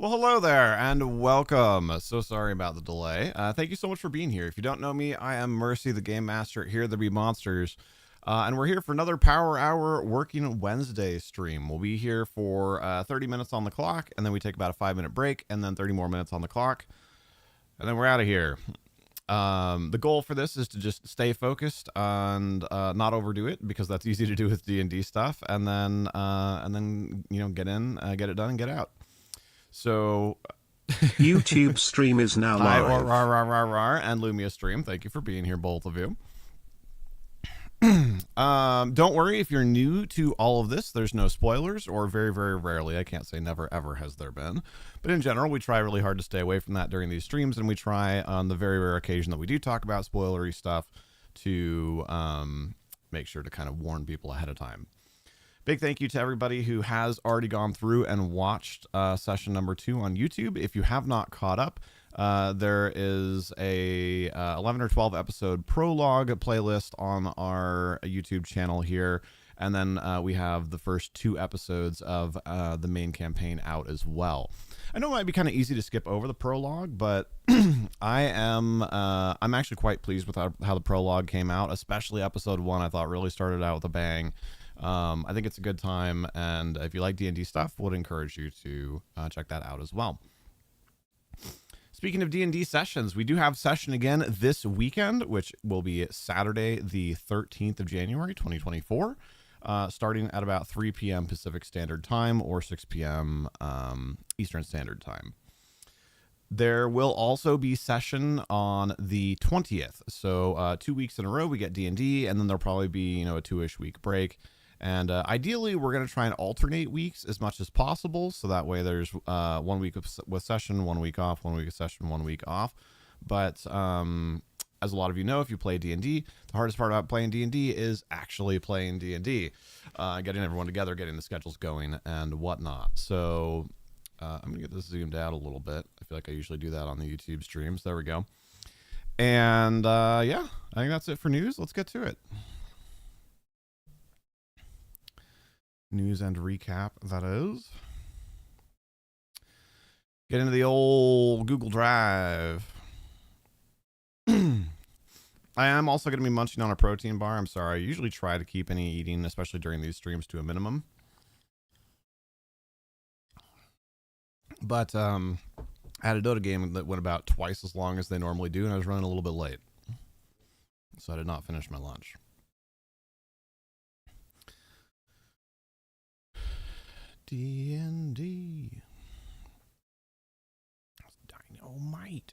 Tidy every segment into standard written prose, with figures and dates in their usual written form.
Well, hello there and welcome. So sorry about the delay. Thank you so much for being here. If you don't know me, I am Mercy, the Game Master at HereThereBeMonsters. And we're here for another Power Hour Working Wednesday stream. We'll be here for 30 minutes on the clock, and then we take about a 5-minute break, and then 30 more minutes on the clock, and then we're out of here. The goal for this is to just stay focused and not overdo it, because that's easy to do with D&D stuff, and then get in, get it done, and get out. So YouTube stream is now hi, live. and Lumia stream. Thank you for being here, both of you. Don't worry if you're new to all of this. There's no spoilers, or very, very rarely. I can't say never ever has there been, but in general, we try really hard to stay away from that during these streams, and we try on the very rare occasion that we do talk about spoilery stuff to make sure to kind of warn people ahead of time. Big thank you to everybody who has already gone through and watched session number 2 on YouTube. If you have not caught up, there is a 11 or 12 episode prologue playlist on our YouTube channel here. And then we have the first 2 episodes of the main campaign out as well. I know it might be kind of easy to skip over the prologue, but I'm actually quite pleased with how the prologue came out, especially episode 1. I thought really started out with a bang. I think it's a good time, and if you like D&D stuff, would encourage you to check that out as well. Speaking of D&D sessions, we do have session again this weekend, which will be Saturday, the 13th of January, 2024, starting at about 3 p.m. Pacific Standard Time or 6 p.m. Eastern Standard Time. There will also be session on the 20th, so 2 weeks in a row we get D&D, and then there'll probably be a 2-ish week break. And ideally, we're going to try and alternate weeks as much as possible, so that way there's 1 week with session, 1 week off, 1 week of session, 1 week off. But as a lot of you know, if you play D&D, the hardest part about playing D&D is actually playing D&D, getting everyone together, getting the schedules going, and whatnot. So I'm going to get this zoomed out a little bit. I feel like I usually do that on the YouTube streams. There we go. And yeah, I think that's it for news. Let's get to it. News and recap, that is. Get into the old Google Drive. I am also going to be munching on a protein bar. I'm sorry. I usually try to keep any eating, especially during these streams, to a minimum. But I had a Dota game that went about twice as long as they normally do, and I was running a little bit late. So I did not finish my lunch. D&D. Dynamite.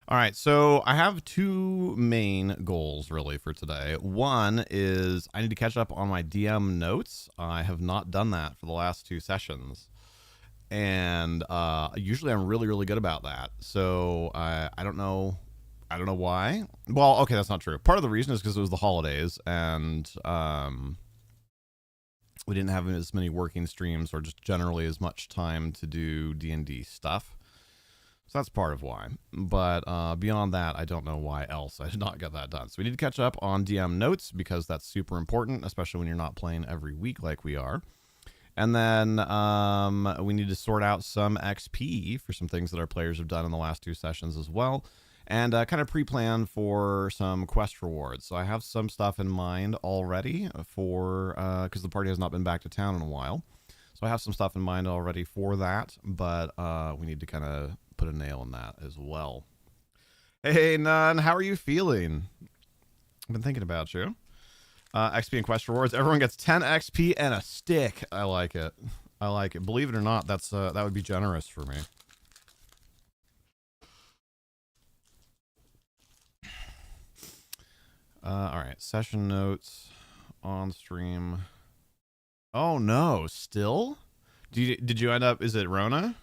All right, so I have 2 main goals really for today. One is I need to catch up on my DM notes. I have not done that for the last 2 sessions. And usually I'm really, really good about that. So I don't know why. Well, okay, that's not true. Part of the reason is because it was the holidays, and we didn't have as many working streams or just generally as much time to do D&D stuff. So that's part of why. But beyond that, I don't know why else I did not get that done. So we need to catch up on DM notes, because that's super important, especially when you're not playing every week like we are. And then we need to sort out some XP for some things that our players have done in the last 2 sessions as well. And kind of pre-plan for some quest rewards. So I have some stuff in mind already for, because the party has not been back to town in a while. So I have some stuff in mind already for that, but we need to kind of put a nail in that as well. Hey, Nun, how are you feeling? I've been thinking about you. XP and quest rewards. Everyone gets 10 XP and a stick. I like it. I like it. Believe it or not, that's that would be generous for me. All right, session notes on stream. Oh no, still? Did you end up? Is it Rona?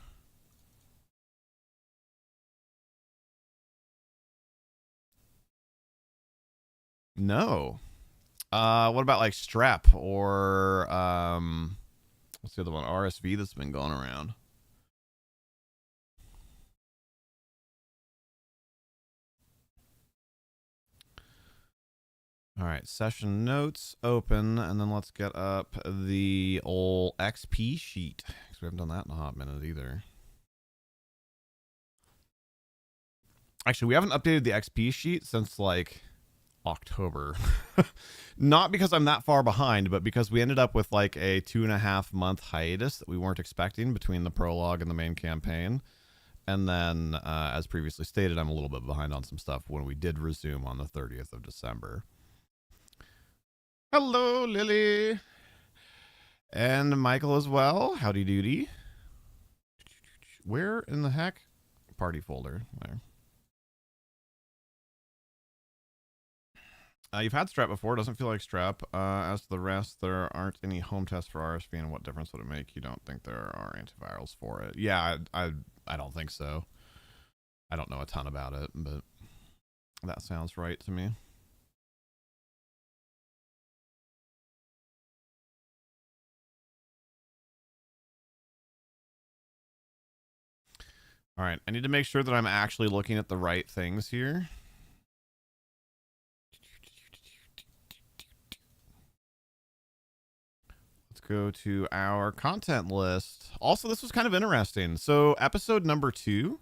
No. What about like strep or what's the other one? RSV that's been going around. All right, session notes open, and then let's get up the old XP sheet, because we haven't done that in a hot minute either. Actually, we haven't updated the XP sheet since like October. Not because I'm that far behind, but because we ended up with like a 2.5 month hiatus that we weren't expecting between the prologue and the main campaign. And then, as previously stated, I'm a little bit behind on some stuff when we did resume on the 30th of December. Hello, Lily. And Michael as well. Howdy doody. Where in the heck? Party folder. There. You've had strep before. Doesn't feel like strep. As to the rest, there aren't any home tests for RSV, and what difference would it make? You don't think there are antivirals for it? Yeah, I don't think so. I don't know a ton about it, but that sounds right to me. All right, I need to make sure that I'm actually looking at the right things here. Let's go to our content list. Also, this was kind of interesting. So, episode number 2,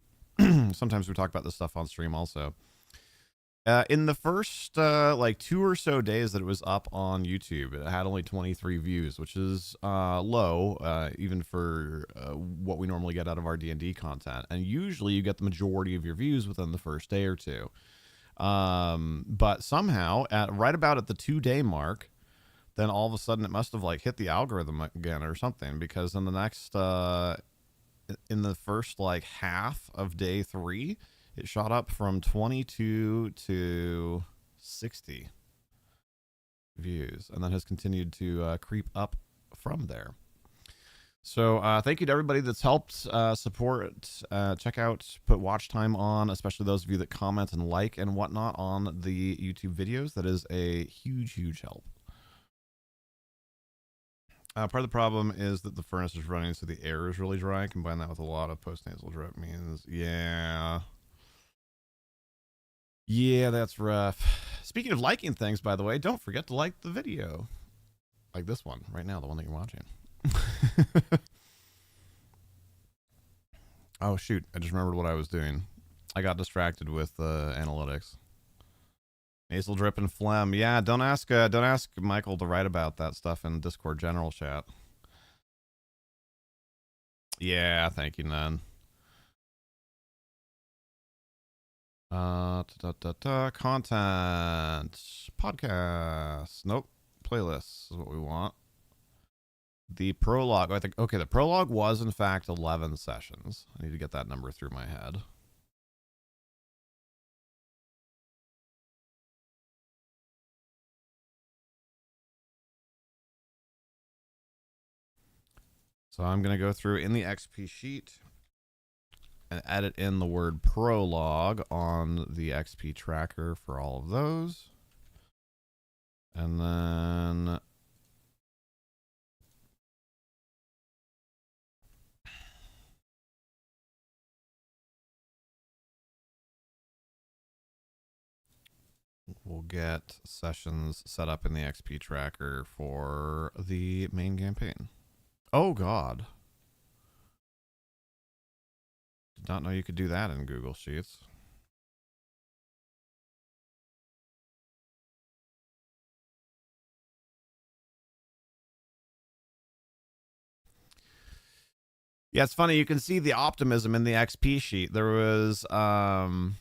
sometimes we talk about this stuff on stream also. In the first like 2 or so days that it was up on YouTube, it had only 23 views, which is low, even for what we normally get out of our D&D content. And usually you get the majority of your views within the first day or two. But somehow, right about at the 2-day mark, then all of a sudden it must have like hit the algorithm again or something, because in the next, in the first like half of day 3, it shot up from 22 to 60 views, and then has continued to creep up from there. So thank you to everybody that's helped support, check out, put watch time on, especially those of you that comment and like and whatnot on the YouTube videos. That is a huge, huge help. Part of the problem is that the furnace is running, so the air is really dry. Combine that with a lot of post-nasal drip means, yeah. Yeah, that's rough. Speaking of liking things, by the way, don't forget to like the video. Like this one right now, the one that you're watching. Oh, shoot. I just remembered what I was doing. I got distracted with analytics. Nasal drip and phlegm. Yeah, don't ask Michael to write about that stuff in Discord general chat. Yeah, thank you, Nan. Content. Podcasts. Nope. Playlists is what we want. The prologue. I think, okay, the prologue was, in fact, 11 sessions. I need to get that number through my head. So I'm going to go through in the XP sheet and edit in the word prologue on the XP tracker for all of those. And then we'll get sessions set up in the XP tracker for the main campaign. Oh, God. Did not know you could do that in Google Sheets. Yeah, it's funny. You can see the optimism in the XP sheet. There was session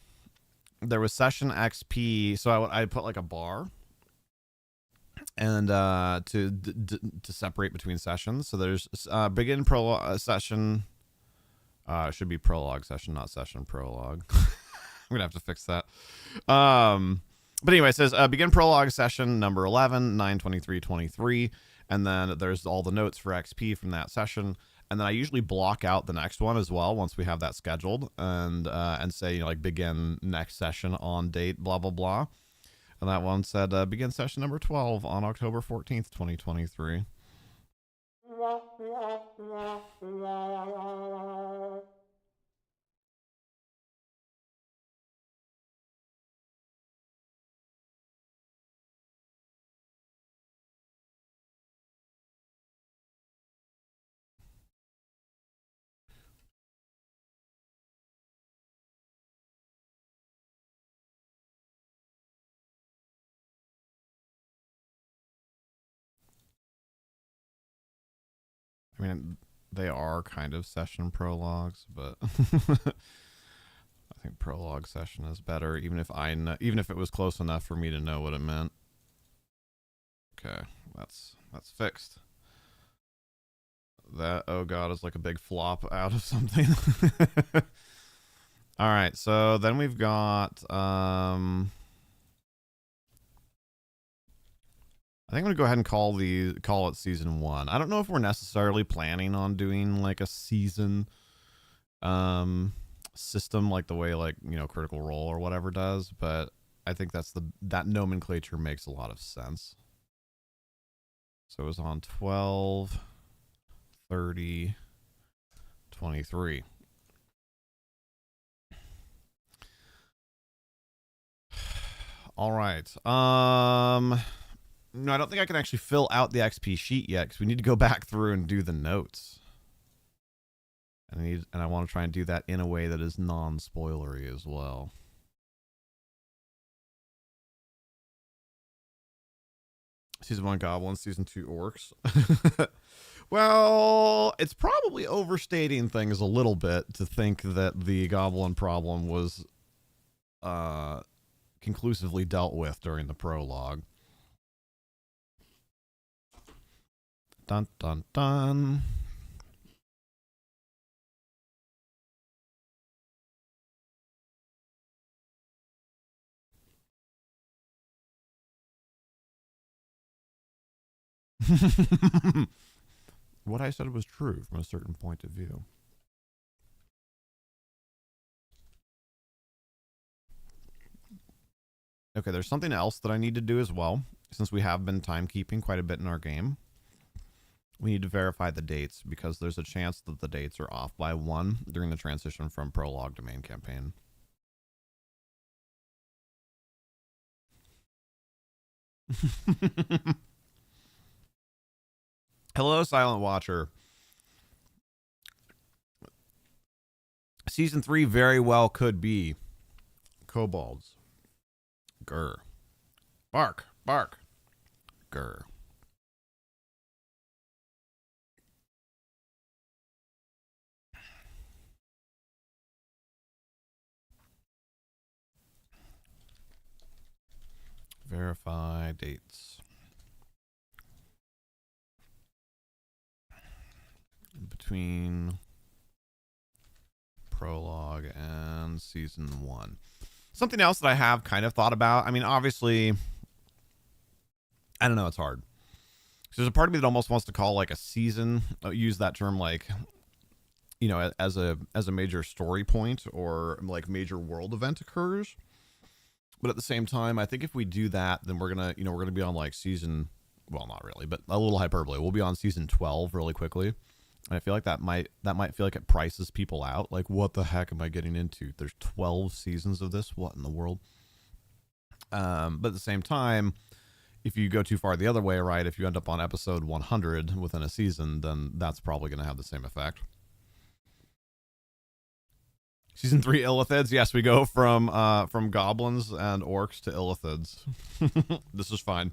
XP, so I put like a bar, and to separate between sessions. So there's begin prologue session. Should be prologue session, not session prologue. I'm gonna have to fix that. But anyway, it says begin prologue session number 11, 9/23/23, and then there's all the notes for XP from that session. And then I usually block out the next one as well once we have that scheduled, and say, you know, like begin next session on date blah blah blah. And that one said begin session number 12 on October 14th, 2023. I mean, they are kind of session prologues, but I think prologue session is better, even if even if it was close enough for me to know what it meant. Okay, that's fixed. That, oh god, is like a big flop out of something. All right, so then we've got I think I'm gonna go ahead and call it season 1. I don't know if we're necessarily planning on doing like a season system like the way, like, you know, Critical Role or whatever does, but I think that nomenclature makes a lot of sense. So it was on 12, 30, 23. All right. No, I don't think I can actually fill out the XP sheet yet because we need to go back through and do the notes. And I want to try and do that in a way that is non-spoilery as well. Season 1 goblins, season 2 orcs. Well, it's probably overstating things a little bit to think that the goblin problem was conclusively dealt with during the prologue. Dun dun dun. What I said was true from a certain point of view. Okay, there's something else that I need to do as well, since we have been timekeeping quite a bit in our game. We need to verify the dates, because there's a chance that the dates are off by 1 during the transition from prologue to main campaign. Hello, Silent Watcher. Season 3 very well could be kobolds. Grr. Bark, bark. Grr. Verify dates. Between prologue and season 1. Something else that I have kind of thought about. I mean, obviously, I don't know, it's hard. There's a part of me that almost wants to call like a season, use that term like, you know, as a major story point or like major world event occurs. But at the same time, I think if we do that, then we're gonna be on like season, well, not really, but a little hyperbole. We'll be on season 12 really quickly. And I feel like that might feel like it prices people out. Like, what the heck am I getting into? There's 12 seasons of this. What in the world? But at the same time, if you go too far the other way, right? If you end up on episode 100 within a season, then that's probably going to have the same effect. Season 3 Illithids. Yes, we go from goblins and orcs to Illithids. This is fine.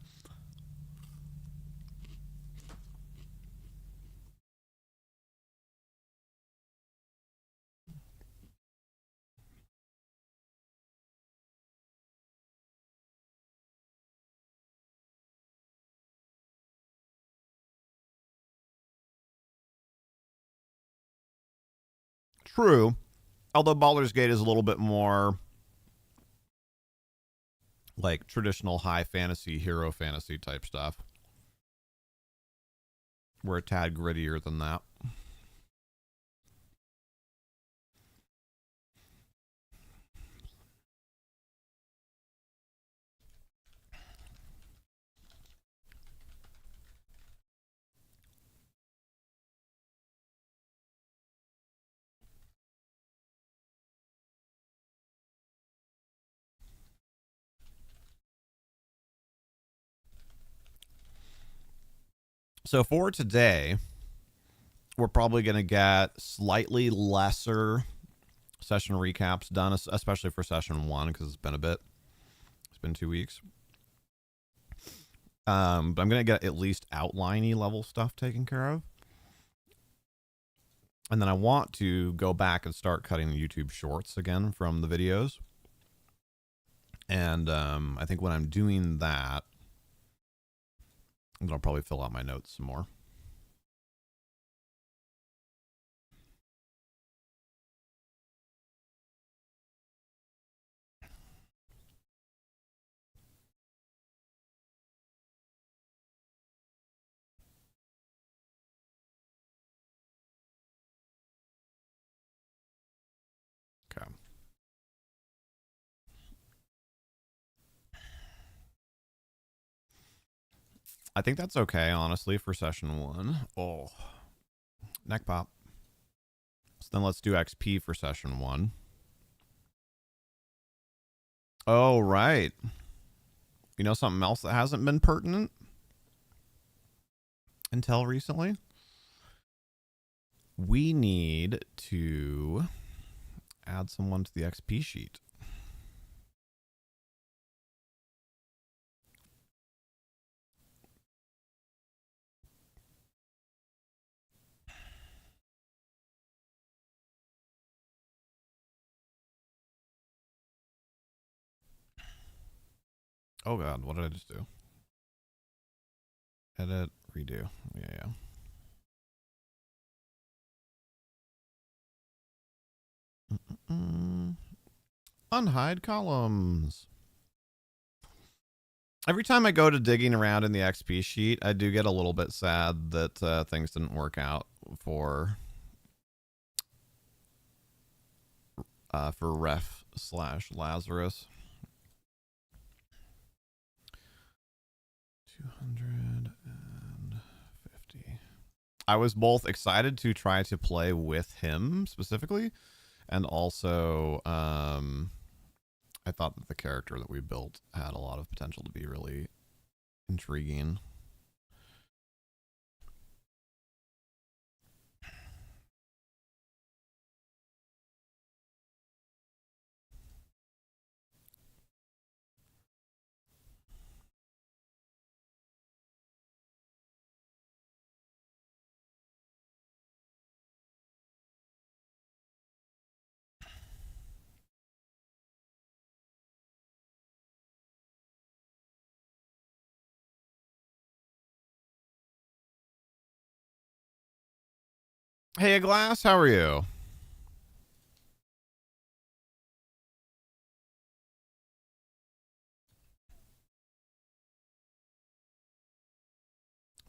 True. Although Baldur's Gate is a little bit more like traditional high fantasy, hero fantasy type stuff. We're a tad grittier than that. So for today, we're probably going to get slightly lesser session recaps done, especially for session 1, because it's been a bit. It's been 2 weeks. But I'm going to get at least outliney level stuff taken care of. And then I want to go back and start cutting YouTube shorts again from the videos. And I think when I'm doing that, I'll probably fill out my notes some more. Okay. I think that's okay, honestly, for session 1. Oh, neck pop. So then let's do XP for session 1. Oh, right. You know something else that hasn't been pertinent until recently? We need to add someone to the XP sheet. Oh god, what did I just do? Edit, redo. Yeah. Unhide columns. Every time I go to digging around in the XP sheet, I do get a little bit sad that things didn't work out for Ref/Lazarus. 250. I was both excited to try to play with him specifically, and also I thought that the character that we built had a lot of potential to be really intriguing. Hey, Glass, how are you?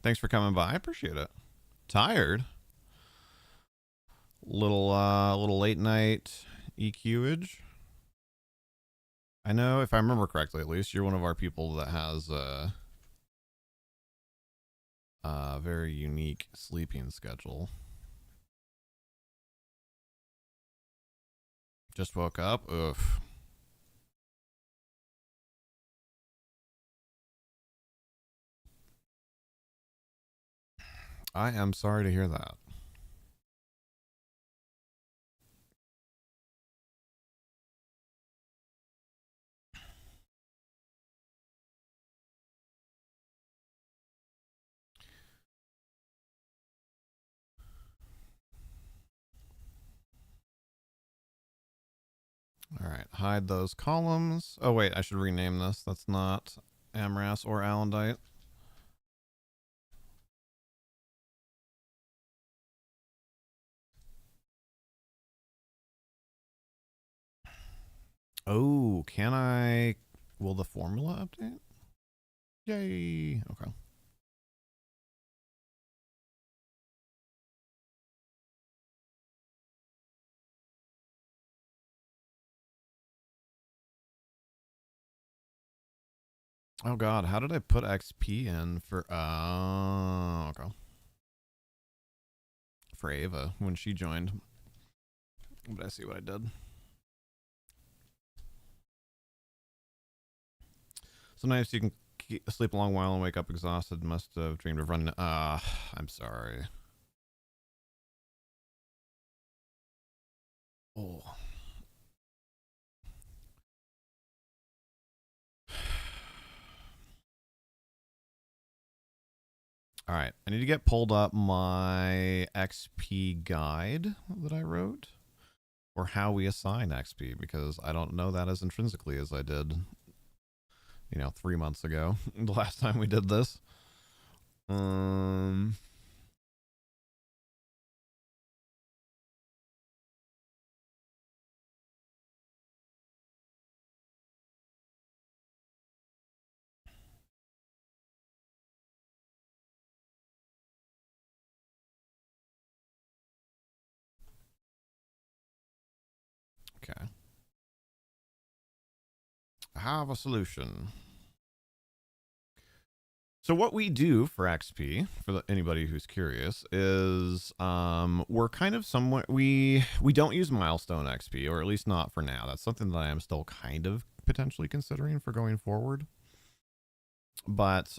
Thanks for coming by. I appreciate it. Tired? Little late night EQage. I know, if I remember correctly, at least, you're one of our people that has a very unique sleeping schedule. Just woke up. Oof. I am sorry to hear that. All right, hide those columns. Oh, wait, I should rename this. That's not Amras or Alendite. Oh, can I? Will the formula update? Yay. Okay. Oh god, how did I put XP in for okay. For Ava when she joined. But I see what I did. Sometimes you can sleep a long while and wake up exhausted. Must have dreamed of running. I'm sorry. Oh. All right, I need to get pulled up my XP guide that I wrote, or how we assign XP, because I don't know that as intrinsically as I did, 3 months ago, the last time we did this. Okay. I have a solution. So what we do for XP, for anybody who's curious, is we're kind of somewhat we don't use milestone XP, or at least not for now. That's something that I am still kind of potentially considering for going forward. But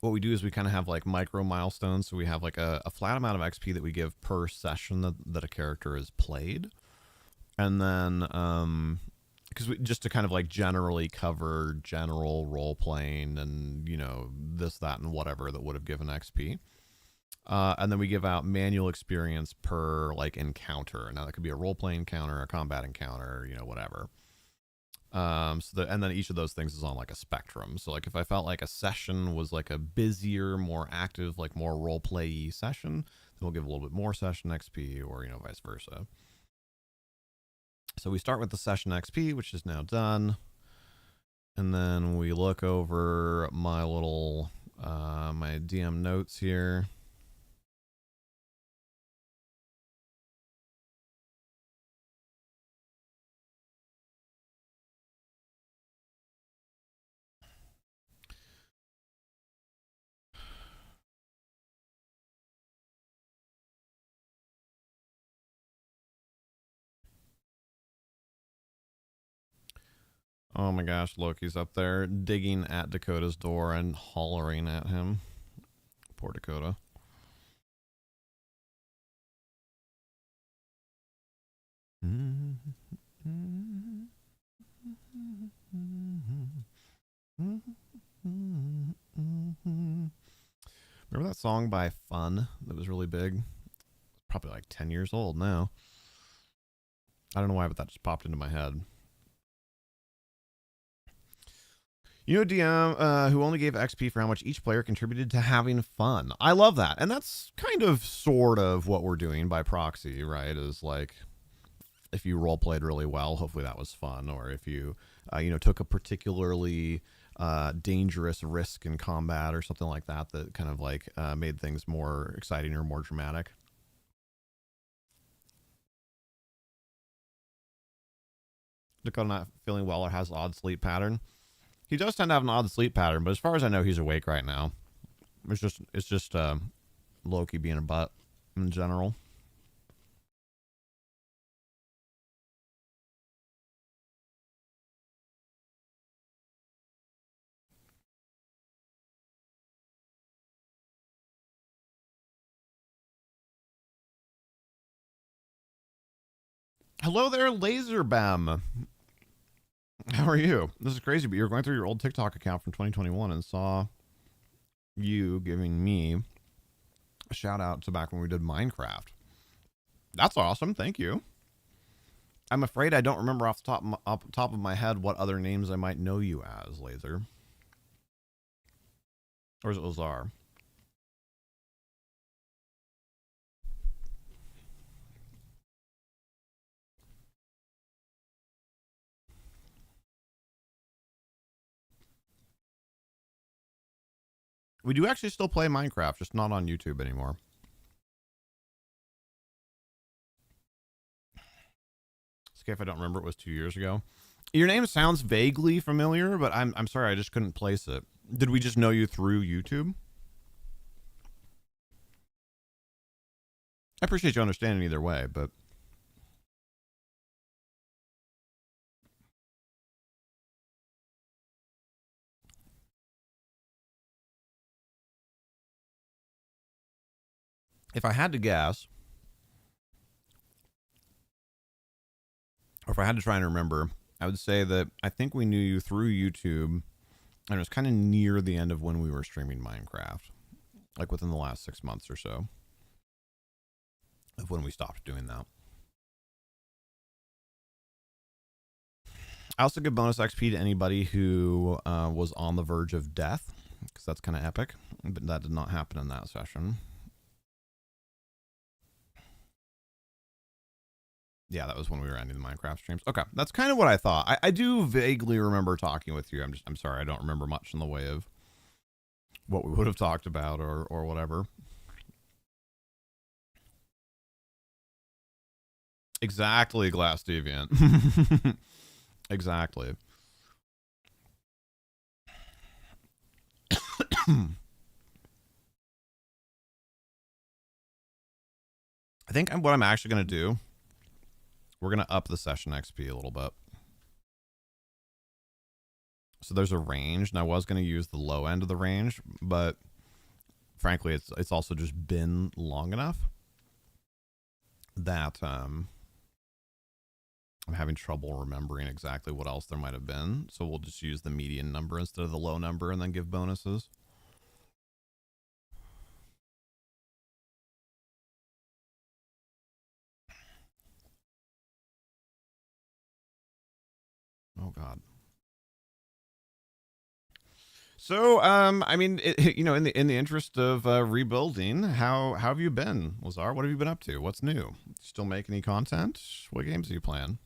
what we do is we kind of have like micro milestones. So we have like a flat amount of XP that we give per session that a character is played, and then because just to kind of like generally cover general role playing and this, that, and whatever that would have given XP. And then we give out manual experience per like encounter. Now that could be a role playing encounter, a combat encounter, whatever. And then each of those things is on like a spectrum. So like if I felt like a session was like a busier, more active, like more role play session, then we'll give a little bit more session XP, or vice versa. So we start with the session XP, which is now done. And then we look over my little, my DM notes here. Oh my gosh, Loki's up there digging at Dakota's door and hollering at him. Poor Dakota. Remember that song by Fun that was really big? Probably like 10 years old now. I don't know why, but that just popped into my head. DM who only gave XP for how much each player contributed to having fun. I love that. And that's kind of sort of what we're doing by proxy, right? Is like, if you role played really well, hopefully that was fun. Or if you, took a particularly dangerous risk in combat or something like that, that kind of like made things more exciting or more dramatic. Dakota not feeling well or has an odd sleep pattern. He does tend to have an odd sleep pattern, but as far as I know, he's awake right now. It's just Loki being a butt in general. Hello there, LaserBem. How are you? This is crazy, but you're going through your old TikTok account from 2021 and saw you giving me a shout out to back when we did Minecraft. That's awesome. Thank you. I'm afraid I don't remember off the top of my head what other names I might know you as, Laser. Or is it Lazar? We do actually still play Minecraft, just not on YouTube anymore. It's okay if I don't remember. It was 2 years ago. Your name sounds vaguely familiar, but I'm sorry, I just couldn't place it. Did we just know you through YouTube? I appreciate you understanding either way, but if I had to guess, or if I had to try and remember, I would say that I think we knew you through YouTube And it was kind of near the end of when we were streaming Minecraft, like within the last 6 months or so of when we stopped doing that. I also give bonus XP to anybody who was on the verge of death, because that's kind of epic, but that did not happen in that session. Yeah, that was when we were ending the Minecraft streams. Okay, that's kind of what I thought. I do vaguely remember talking with you. I'm sorry, I don't remember much in the way of what we would have talked about or whatever. Exactly, Glass Deviant. Exactly. I think what I'm actually going to do, we're going to up the session XP a little bit. So there's a range, and I was going to use the low end of the range, but frankly, it's also just been long enough that I'm having trouble remembering exactly what else there might have been. So we'll just use the median number instead of the low number and then give bonuses. Oh God. So, I mean, you know, in the interest of rebuilding, how have you been, Lazar? What have you been up to? What's new? Still make any content? What games are you playing?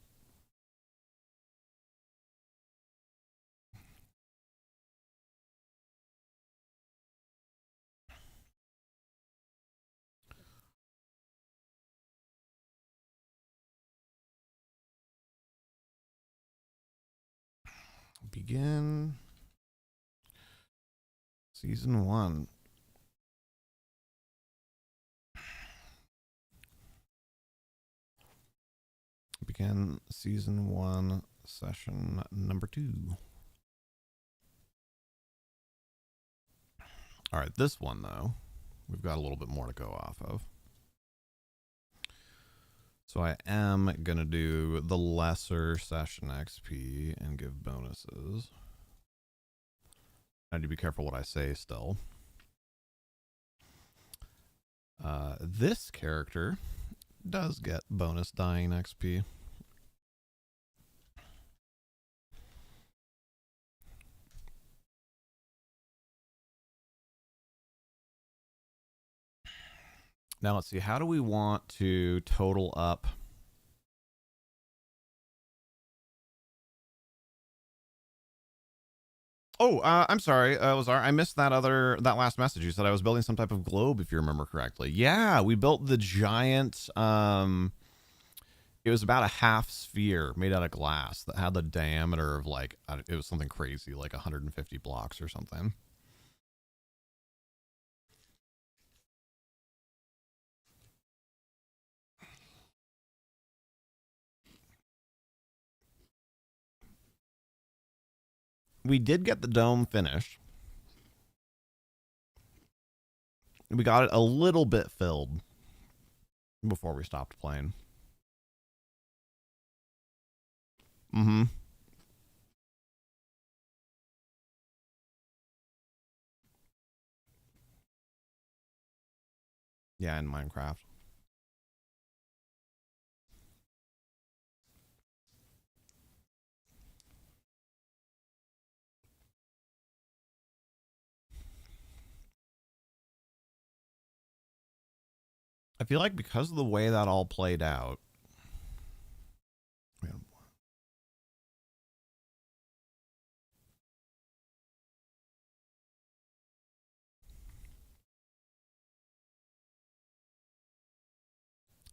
Begin season 1. Begin season 1, session number 2. All right, this one though, we've got a little bit more to go off of. So I am gonna do the lesser session XP and give bonuses. I need to be careful what I say still. This character does get bonus dying XP. Now let's see, how do we want to total up? Oh, I'm sorry, Lazar. I missed that last message. You said I was building some type of globe, if you remember correctly. Yeah, we built the giant. It was about a half sphere made out of glass that had the diameter of like it was something crazy, like 150 blocks or something. We did get the dome finished. We got it a little bit filled before we stopped playing. Mm-hmm. Yeah, in Minecraft. I feel like because of the way that all played out.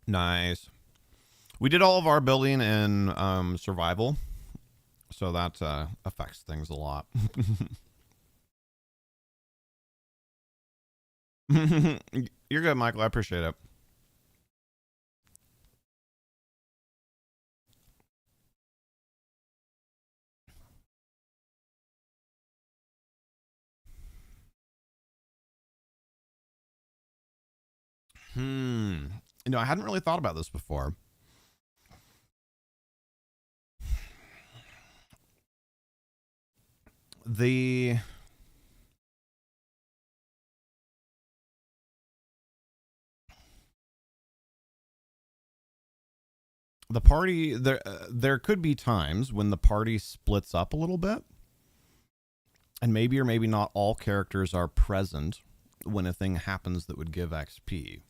Nice. We did all of our building in survival, so that affects things a lot. You're good, Michael. I appreciate it. You know, I hadn't really thought about this before. The party, there could be times when the party splits up a little bit, and maybe or maybe not all characters are present when a thing happens that would give XP.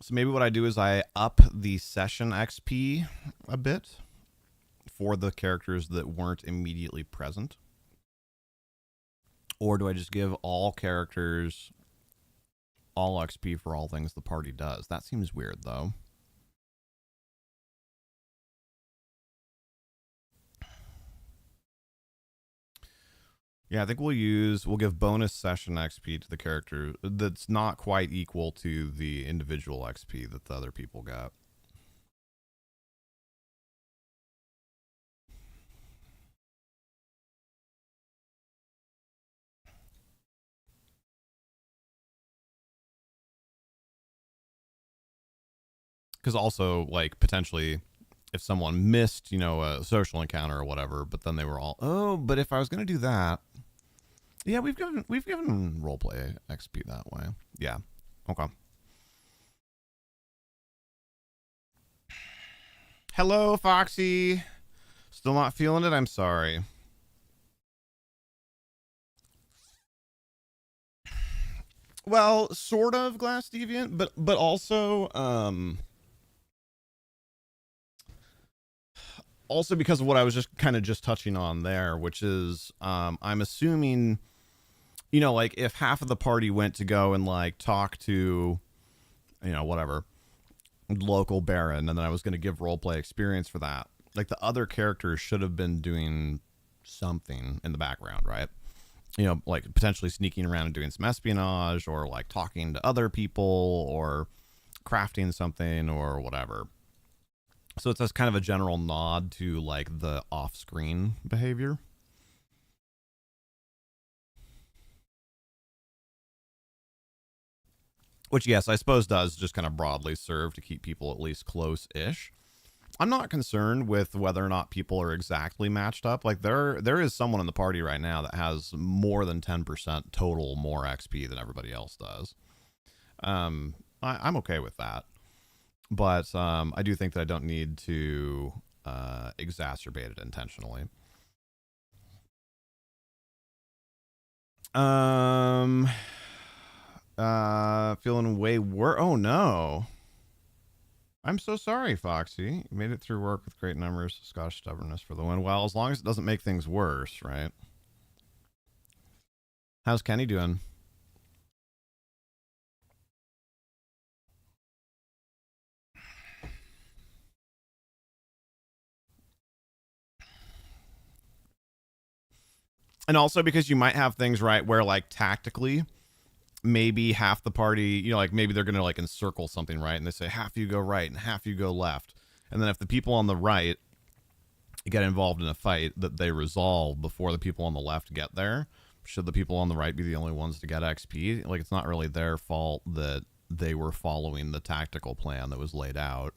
So maybe what I do is I up the session XP a bit for the characters that weren't immediately present. Or do I just give all characters all XP for all things the party does? That seems weird, though. Yeah, I think we'll give bonus session XP to the character that's not quite equal to the individual XP that the other people got. Because also, like, potentially, if someone missed, a social encounter or whatever, but then they were all, oh, but if I was going to do that, yeah, we've given roleplay XP that way. Yeah. Okay. Hello, Foxy. Still not feeling it? I'm sorry. Well, sort of Glass Deviant, but also also because of what I was just kind of just touching on there, which is I'm assuming, like if half of the party went to go and like talk to, whatever, local baron, and then I was going to give roleplay experience for that. Like the other characters should have been doing something in the background, right? Like potentially sneaking around and doing some espionage, or like talking to other people, or crafting something, or whatever. So it's just kind of a general nod to like the off-screen behavior. Which, yes, I suppose does just kind of broadly serve to keep people at least close-ish. I'm not concerned with whether or not people are exactly matched up. Like there is someone in the party right now that has more than 10% total more XP than everybody else does. I'm okay with that, but I do think that I don't need to exacerbate it intentionally. Feeling way worse. Oh no. I'm so sorry, Foxy. You made it through work with great numbers. Scottish stubbornness for the win. Well, as long as it doesn't make things worse, right? How's Kenny doing? And also because you might have things, right, where like tactically, maybe half the party, like maybe they're going to like encircle something, right? And they say half you go right and half you go left. And then if the people on the right get involved in a fight, that they resolve before the people on the left get there, should the people on the right be the only ones to get XP? Like it's not really their fault that they were following the tactical plan that was laid out.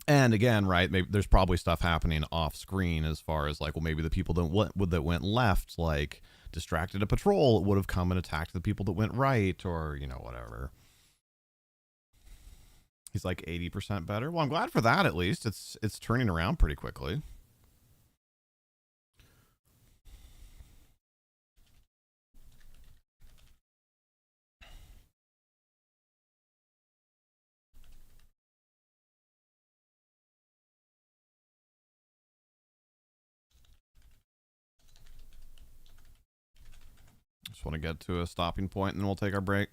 And again, right, maybe there's probably stuff happening off screen as far as like, well, maybe the people that went left, like distracted a patrol, it would have come and attacked the people that went right, or whatever. He's like 80% better. Well, I'm glad for that. At least it's turning around pretty quickly. Just want to get to a stopping point and then we'll take our break.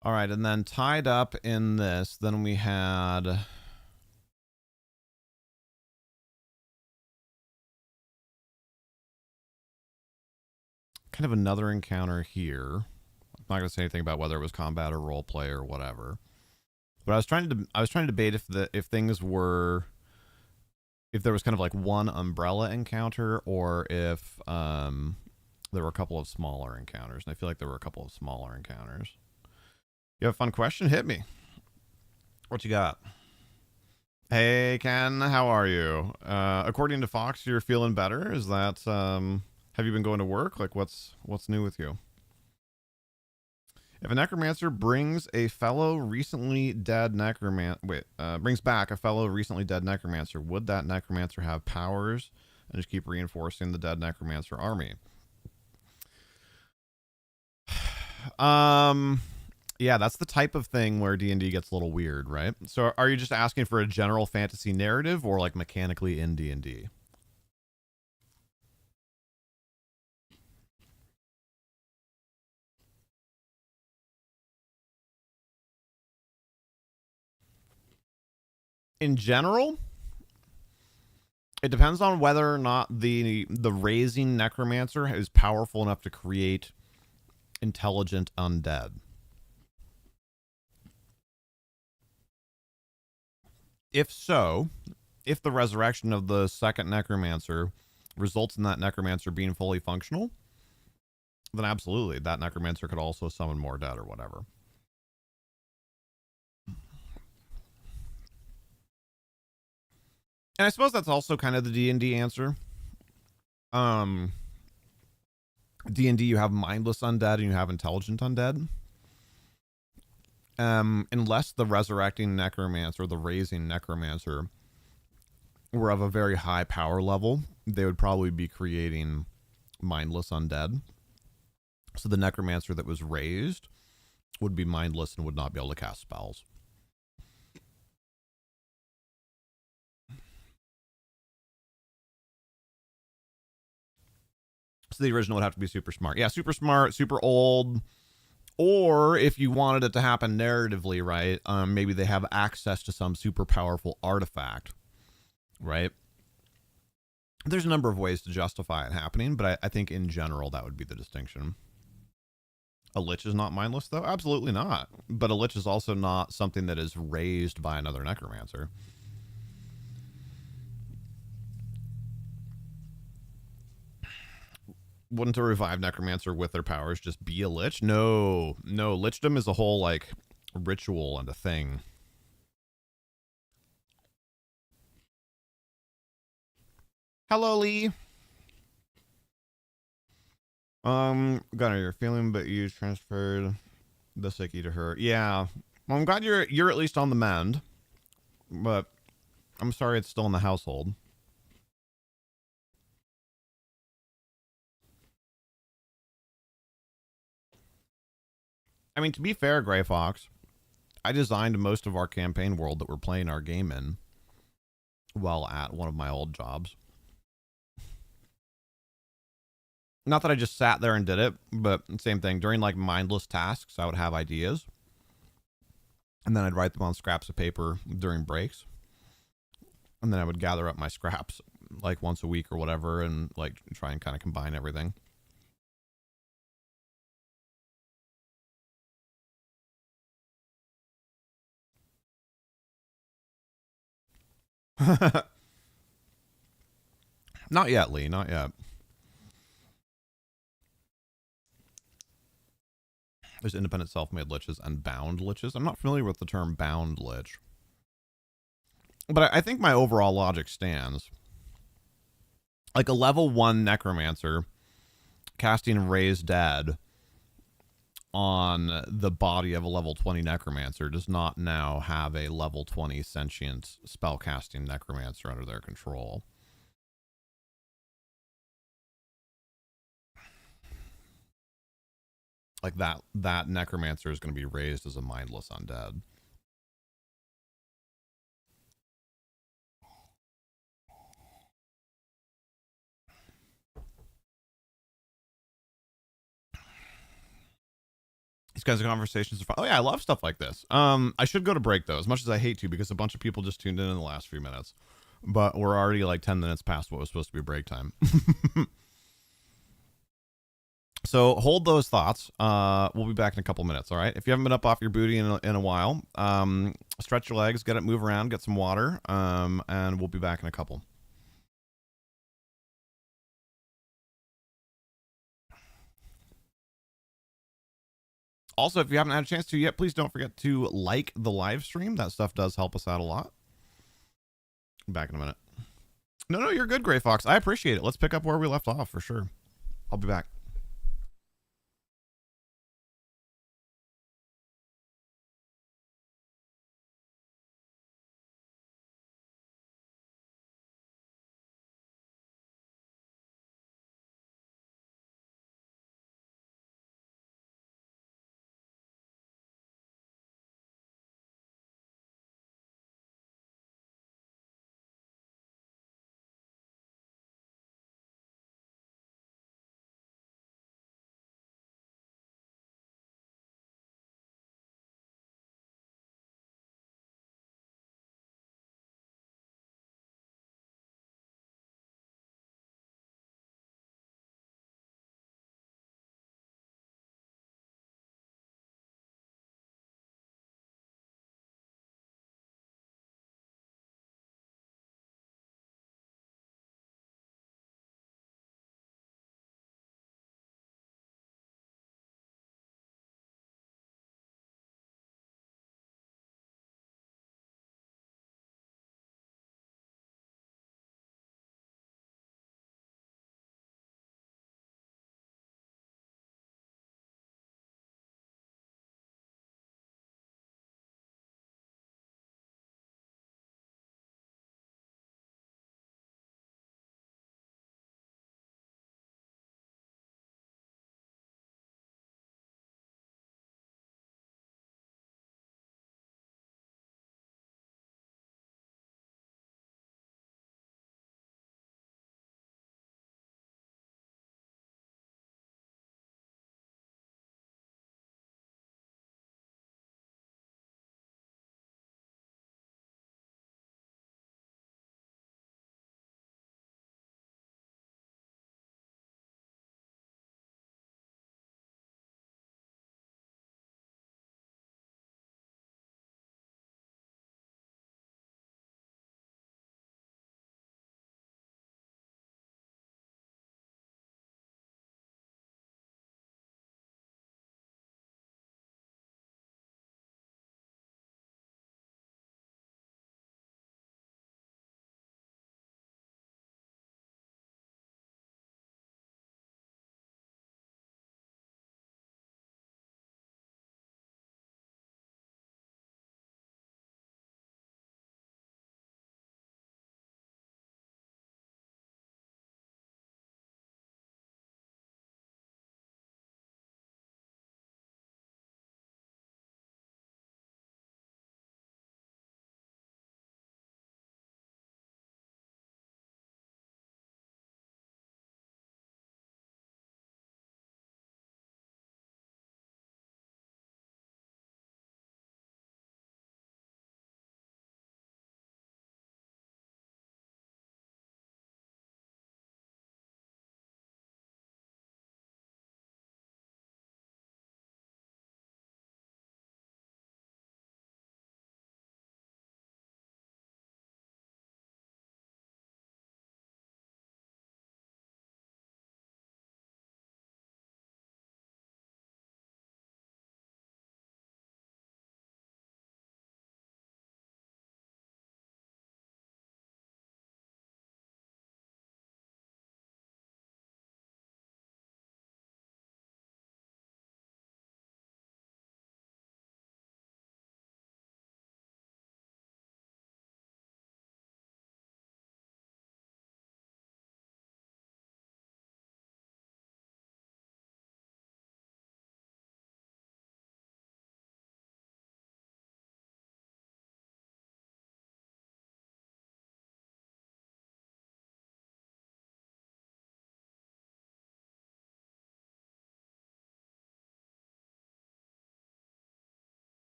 All right, and then tied up in this, then we had kind of another encounter here. I'm not going to say anything about whether it was combat or role play or whatever. But I was trying to debate if things were, if there was kind of like one umbrella encounter, or if there were a couple of smaller encounters. And I feel like there were a couple of smaller encounters. You have a fun question? Hit me. What you got? Hey Ken, how are you? According to Fox, you're feeling better. Is that have you been going to work? Like what's new with you? If a necromancer brings a fellow recently dead brings back a fellow recently dead necromancer, would that necromancer have powers and just keep reinforcing the dead necromancer army? Yeah, that's the type of thing where D&D gets a little weird, right? So are you just asking for a general fantasy narrative or like mechanically in D&D? In general, it depends on whether or not the raising necromancer is powerful enough to create intelligent undead. If so, if the resurrection of the second necromancer results in that necromancer being fully functional, then absolutely, that necromancer could also summon more dead or whatever. And I suppose that's also kind of the D&D answer. D&D, you have mindless undead and you have intelligent undead. Unless the resurrecting necromancer, the raising necromancer, were of a very high power level, they would probably be creating mindless undead. So the necromancer that was raised would be mindless and would not be able to cast spells. So the original would have to be super smart. Yeah, super smart, super old. Or if you wanted it to happen narratively, right, maybe they have access to some super powerful artifact, right? There's a number of ways to justify it happening, but I think in general that would be the distinction. A lich is not mindless, though? Absolutely not. But a lich is also not something that is raised by another necromancer. Wouldn't a revived necromancer with their powers just be a lich? No, lichdom is a whole like ritual and a thing. Hello, Lee. Gunnar, you're feeling, but you transferred the sickie to her. Yeah, well, I'm glad you're at least on the mend, but I'm sorry it's still in the household. I mean, to be fair, Gray Fox, I designed most of our campaign world that we're playing our game in while at one of my old jobs. Not that I just sat there and did it, but same thing. During like mindless tasks, I would have ideas. And then I'd write them on scraps of paper during breaks. And then I would gather up my scraps like once a week or whatever and like try and kind of combine everything. Not yet, Lee. Not yet. There's independent self-made liches and bound liches. I'm not familiar with the term bound lich. But I think my overall logic stands. Like a level 1 necromancer casting Raise Dead on the body of a level 20 necromancer does not now have a level 20 sentient spellcasting necromancer under their control. Like that necromancer is going to be raised as a mindless undead. These kinds of conversations are fun. Oh yeah, I love stuff like this. I should go to break though, as much as I hate to, because a bunch of people just tuned in the last few minutes. But we're already like 10 minutes past what was supposed to be break time. So hold those thoughts. We'll be back in a couple minutes. All right. If you haven't been up off your booty in a while, stretch your legs, get it, move around, get some water, and we'll be back in a couple. Also, if you haven't had a chance to yet, please don't forget to like the live stream. That stuff does help us out a lot. Back in a minute. No, you're good, Gray Fox. I appreciate it. Let's pick up where we left off for sure. I'll be back.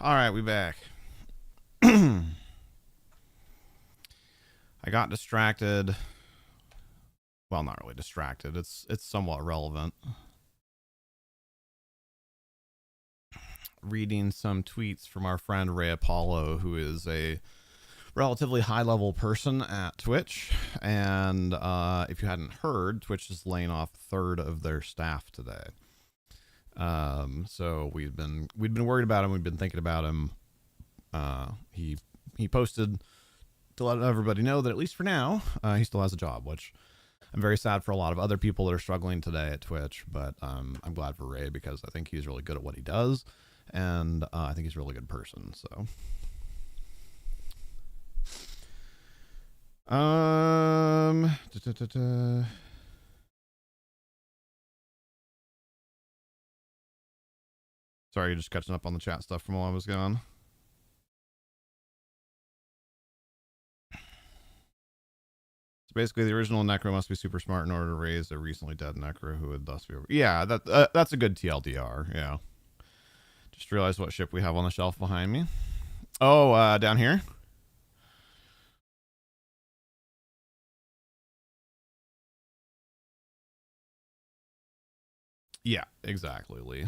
All right, we back. I got distracted. Well, not really distracted. It's somewhat relevant. Reading some tweets from our friend Ray Apollo, who is a relatively high-level person at Twitch. And if you hadn't heard, Twitch is laying off a third of their staff today. So we've been worried about him. We've been thinking about him. He posted to let everybody know that at least for now, he still has a job, which I'm very sad for a lot of other people that are struggling today at Twitch, but I'm glad for Ray because I think he's really good at what he does, and I think he's a really good person. So, sorry, you're just catching up on the chat stuff from while I was gone. So basically, the original Necro must be super smart in order to raise a recently dead Necro who would thus be over. Yeah, that's a good TLDR. Yeah. Just realized what ship we have on the shelf behind me. Oh, down here. Yeah, exactly, Lee.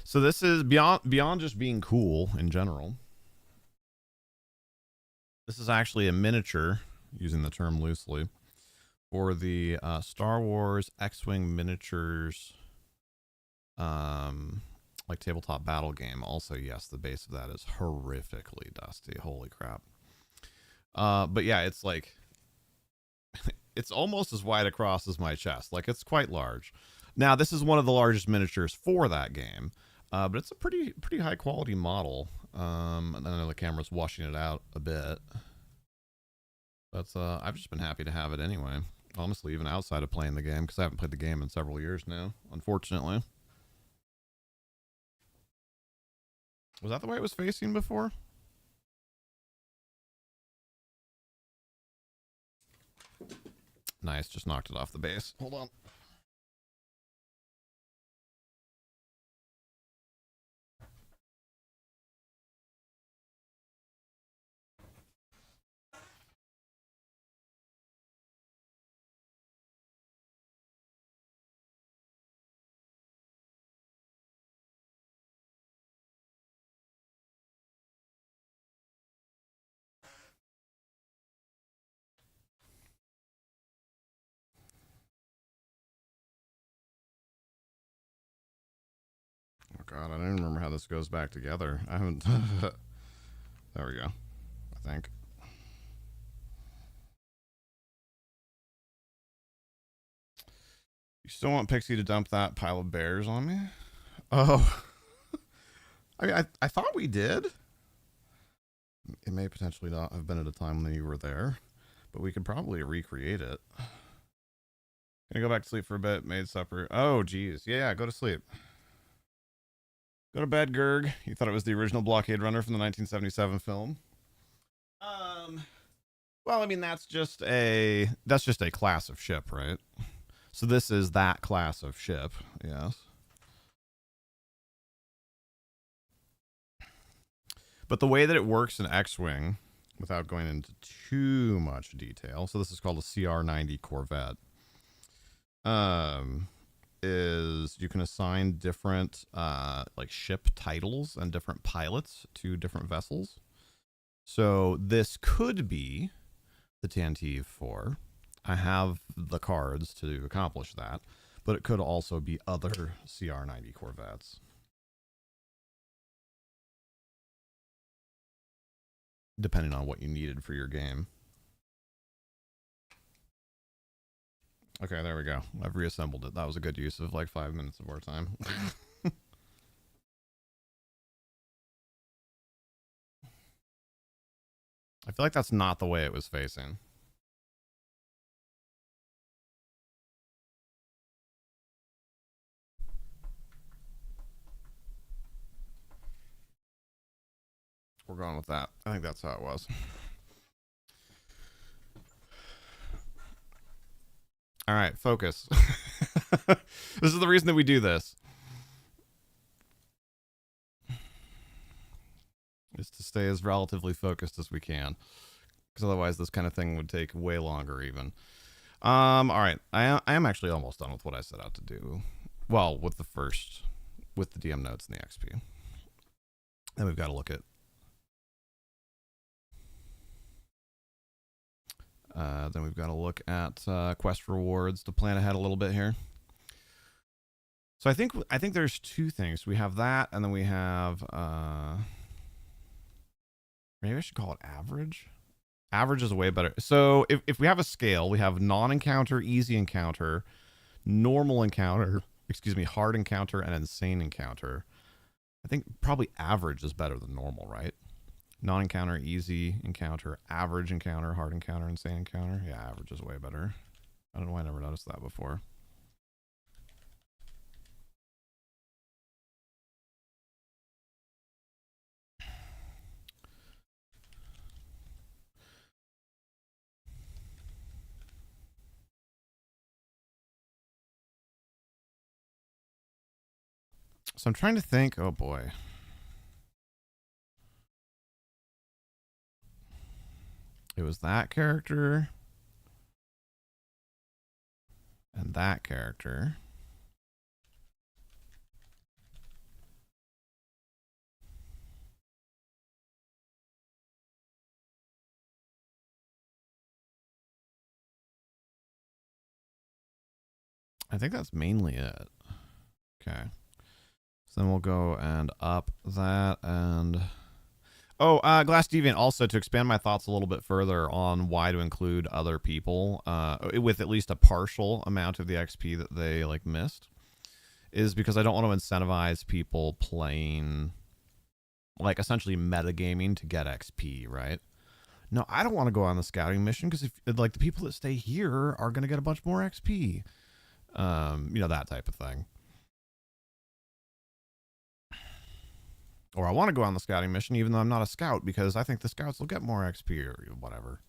So this is beyond just being cool in general. This is actually a miniature, using the term loosely, for the Star Wars X-Wing miniatures, like tabletop battle game. Also, yes, the base of that is horrifically dusty. Holy crap. But yeah, it's like, it's almost as wide across as my chest. Like, it's quite large. Now, this is one of the largest miniatures for that game, but it's a pretty high quality model. And I know the camera's washing it out a bit. But I've just been happy to have it anyway. Honestly, even outside of playing the game, because I haven't played the game in several years now, unfortunately. Was that the way it was facing before? Nice, just knocked it off the base. Hold on. Oh god, I don't even remember how this goes back together. I haven't... There we go, I think. You still want Pixie to dump that pile of bears on me? Oh. I mean, I thought we did. It may potentially not have been at a time when you were there, but we could probably recreate it. Gonna go back to sleep for a bit, made supper. Oh, geez. Yeah, go to sleep. Go to bed, Gerg. You thought it was the original blockade runner from the 1977 film? Well, I mean, that's just a class of ship, right? So this is that class of ship, yes. But the way that it works in X-Wing, without going into too much detail, so this is called a CR-90 Corvette, is you can assign different like ship titles and different pilots to different vessels. So this could be the Tantive 4. I have the cards to accomplish that, but it could also be other CR-90 Corvettes. Depending on what you needed for your game. Okay, there we go. I've reassembled it. That was a good use of like 5 minutes of our time. I feel like that's not the way it was facing. We're going with that. I think that's how it was. All right, focus. This is the reason that we do this. stay as relatively focused as we can, because otherwise this kind of thing would take way longer even. All right, I am actually almost done with what I set out to do. Well, with the DM notes and the XP. Then we've got to look at quest rewards to plan ahead a little bit here. So I think there's two things. We have that, and then we have maybe I should call it average. Average is way better. So if we have a scale, we have non-encounter, easy encounter, normal encounter, hard encounter, and insane encounter. I think probably average is better than normal, right? Non-encounter, easy encounter, average encounter, hard encounter, insane encounter. Yeah, average is way better. I don't know why I never noticed that before. So I'm trying to think. Oh boy. It was that character and that character. I think that's mainly it. Okay. So then we'll go and up that and... Oh, Glass Deviant, also to expand my thoughts a little bit further on why to include other people with at least a partial amount of the XP that they like missed, is because I don't want to incentivize people playing, like, essentially metagaming to get XP, right? No, I don't want to go on the scouting mission because, if like, the people that stay here are going to get a bunch more XP. You know, that type of thing. Or I want to go on the scouting mission even though I'm not a scout because I think the scouts will get more XP or whatever.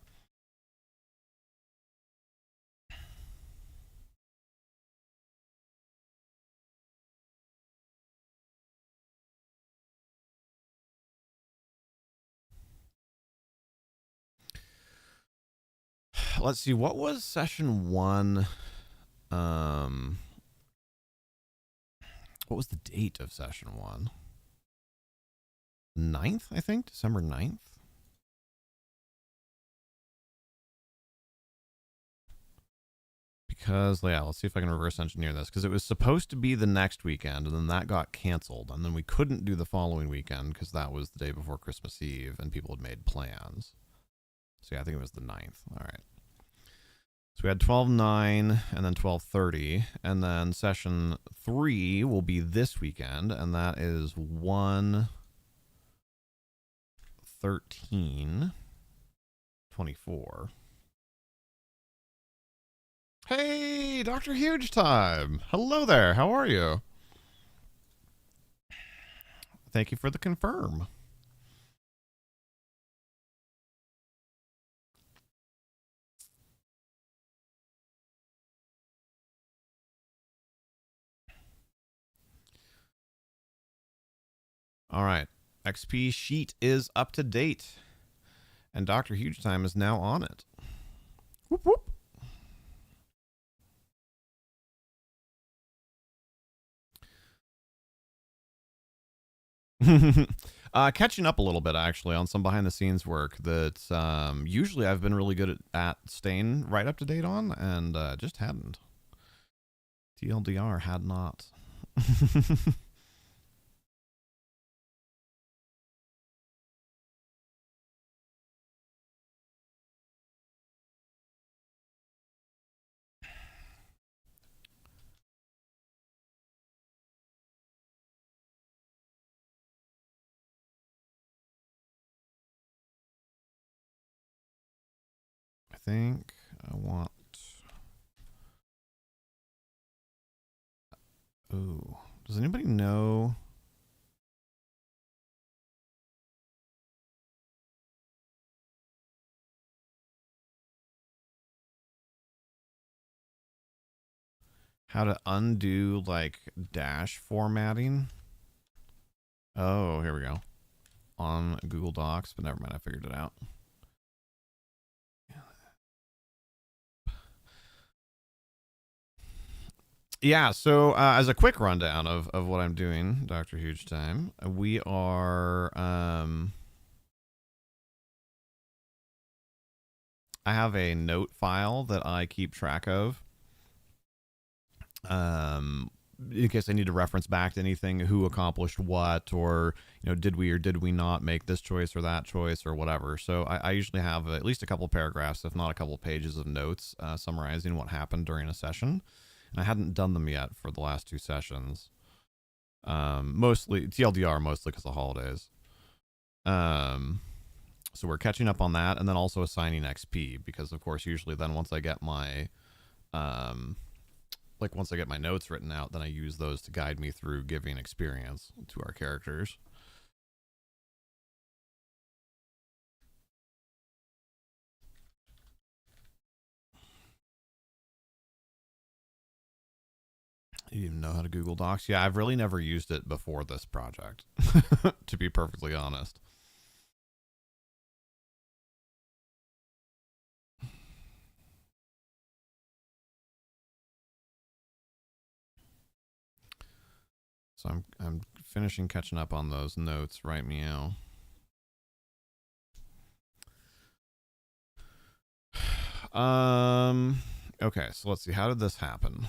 Let's see, what was session 1? What was the date of session 1? 9th, I think? December 9th? Because, yeah, let's see if I can reverse engineer this. Because it was supposed to be the next weekend, and then that got canceled. And then we couldn't do the following weekend because that was the day before Christmas Eve, and people had made plans. So, yeah, I think it was the 9th. All right. So we had 12/9 and then 12/30. And then session 3 will be this weekend, and that is 1/13/24. Hey, Dr. Huge Time. Hello there. How are you? Thank you for the confirm. All right. XP sheet is up to date. And Dr. Huge Time is now on it. Whoop, whoop. Catching up a little bit, actually, on some behind-the-scenes work that usually I've been really good at staying right up to date on, and just hadn't. TLDR had not. I think I want... Ooh. Does anybody know... how to undo, like, dash formatting? Oh, here we go. on Google Docs, but never mind, I figured it out. Yeah, so as a quick rundown of what I'm doing, Dr. Huge Time, we are I have a note file that I keep track of in case I need to reference back to anything, who accomplished what, or did we or did we not make this choice or that choice or whatever. So I usually have at least a couple paragraphs, if not a couple pages of notes summarizing what happened during a session. And I hadn't done them yet for the last 2 sessions. Mostly TLDR, mostly because of the holidays. So we're catching up on that, and then also assigning XP, because of course usually then once I get my once I get my notes written out, then I use those to guide me through giving experience to our characters. You even know how to Google Docs? Yeah, I've really never used it before this project, to be perfectly honest. So I'm finishing catching up on those notes, right, meow. Okay, so let's see. How did this happen?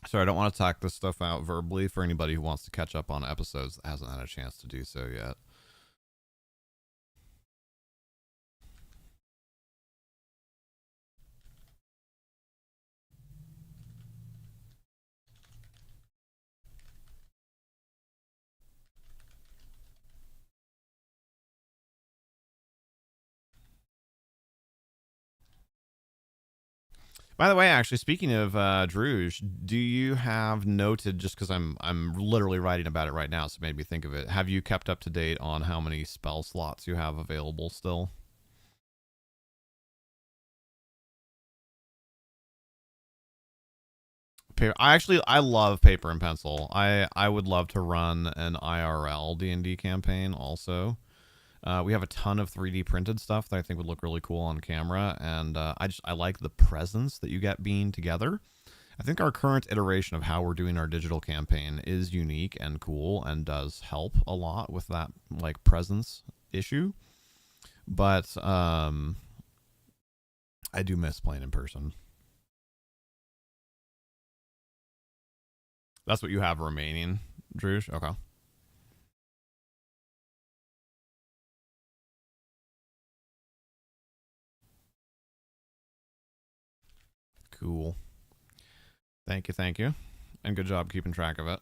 So I don't want to talk this stuff out verbally for anybody who wants to catch up on episodes that hasn't had a chance to do so yet. By the way, actually, speaking of Druge, do you have noted, just because I'm literally writing about it right now, so it made me think of it, have you kept up to date on how many spell slots you have available still? I love paper and pencil. I would love to run an IRL D&D campaign also. We have a ton of 3D printed stuff that I think would look really cool on camera, and I like the presence that you get being together. I think our current iteration of how we're doing our digital campaign is unique and cool and does help a lot with that presence issue. But I do miss playing in person. That's what you have remaining, Druge? Okay. Cool. Thank you, thank you. And good job keeping track of it.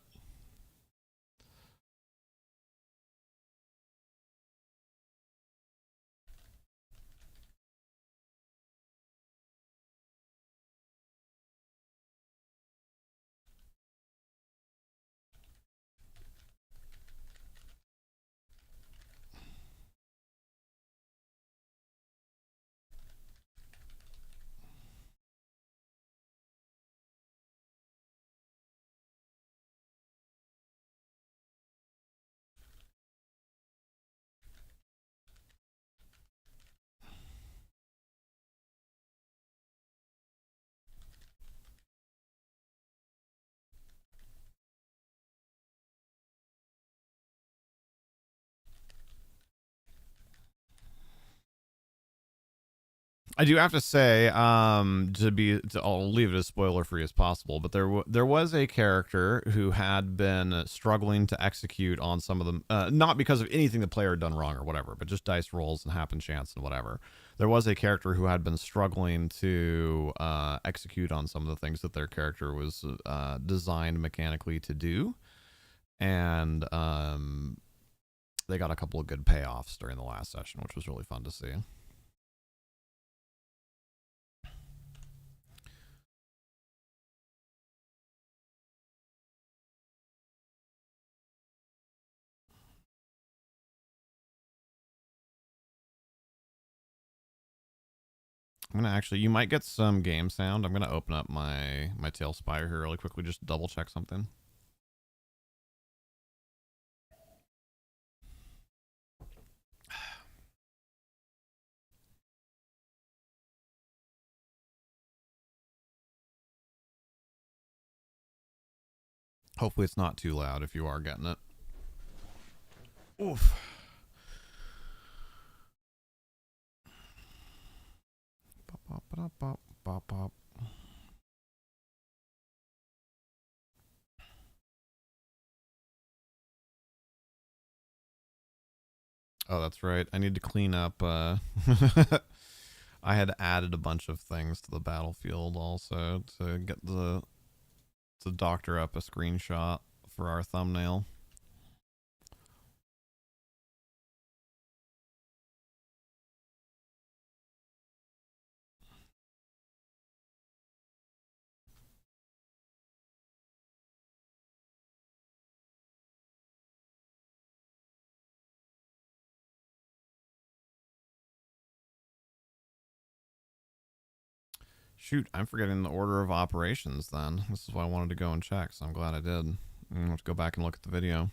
I do have to say, I'll leave it as spoiler free as possible, but there was a character who had been struggling to execute on some of them, not because of anything the player had done wrong or whatever, but just dice rolls and happen chance and whatever. There was a character who had been struggling to execute on some of the things that their character was designed mechanically to do, and they got a couple of good payoffs during the last session, which was really fun to see. I'm gonna actually, you might get some game sound. I'm gonna open up my Tail Spire here really quickly, just double check something. Hopefully it's not too loud if you are getting it. Oof. Bop, bop, bop, bop, bop. Oh, that's right. I need to clean up. I had added a bunch of things to the battlefield also to get to doctor up a screenshot for our thumbnail. Shoot, I'm forgetting the order of operations then. This is why I wanted to go and check, so I'm glad I did. I'm going to go back and look at the video.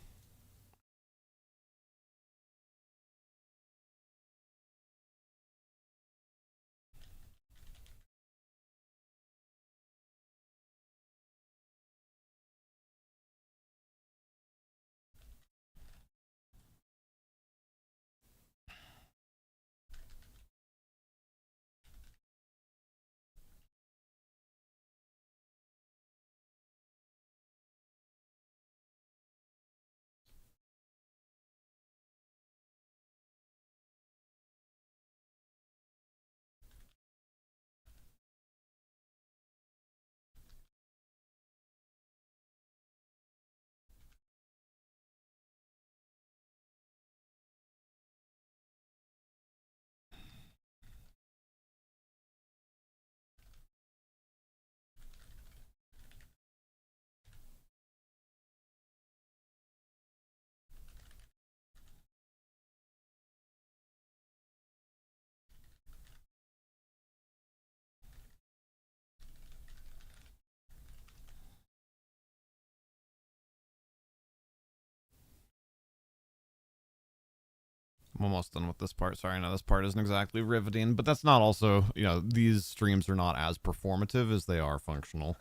I'm almost done with this part. Sorry, I know this part isn't exactly riveting, but that's not also, these streams are not as performative as they are functional.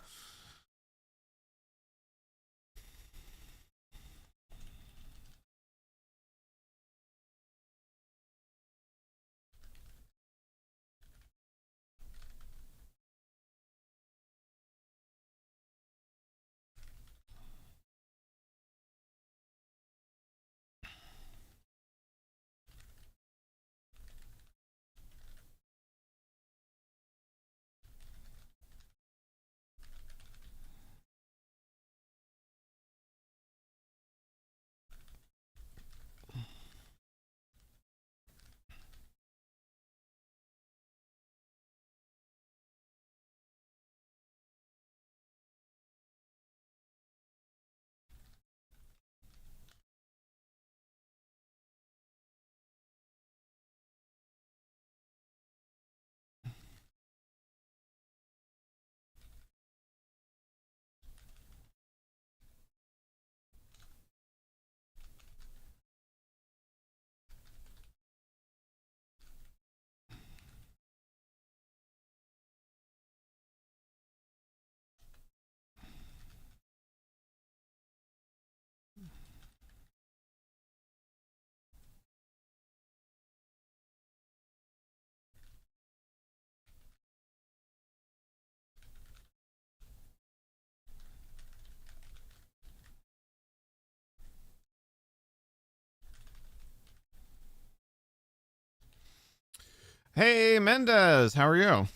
Hey, Mendez, how are you?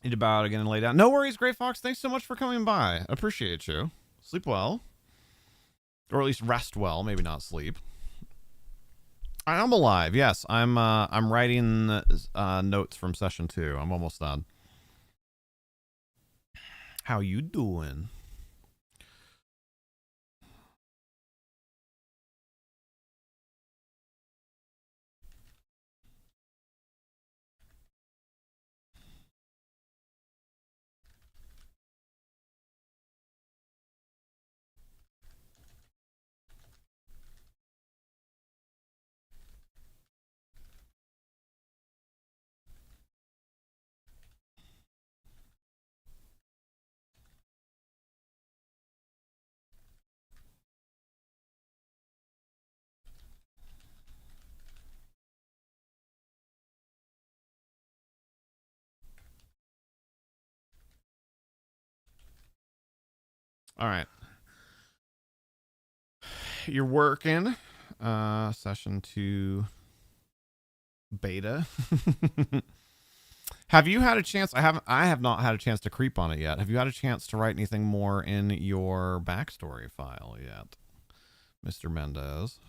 Need about again and lay down. No worries, Gray Fox. Thanks so much for coming by. Appreciate you. Sleep well, or at least rest well. Maybe not sleep. I'm alive. Yes, I'm writing notes from session 2. I'm almost done. How you doing? All right. You're working. Session 2 beta. Have you had a chance? I have not had a chance to creep on it yet. Have you had a chance to write anything more in your backstory file yet, Mr. Mendez?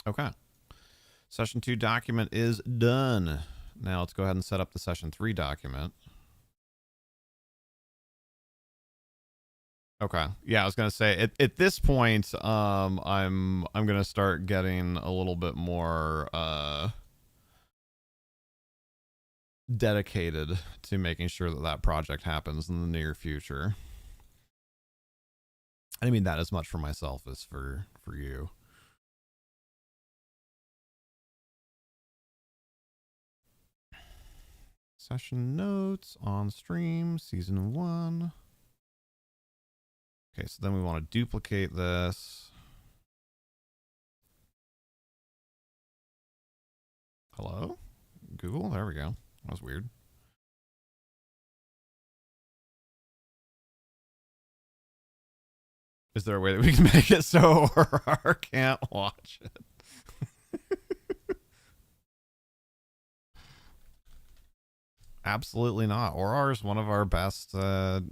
Okay. Session 2 document is done. Now let's go ahead and set up the session 3 document. Okay. Yeah, I was gonna say at this point, I'm gonna start getting a little bit more dedicated to making sure that that project happens in the near future. I mean that as much for myself as for you. Session notes on stream, season 1. Okay, so then we want to duplicate this. Hello? Google? There we go. That was weird. Is there a way that we can make it so Aurora can't watch it? Absolutely not. Aurora is one of our best, or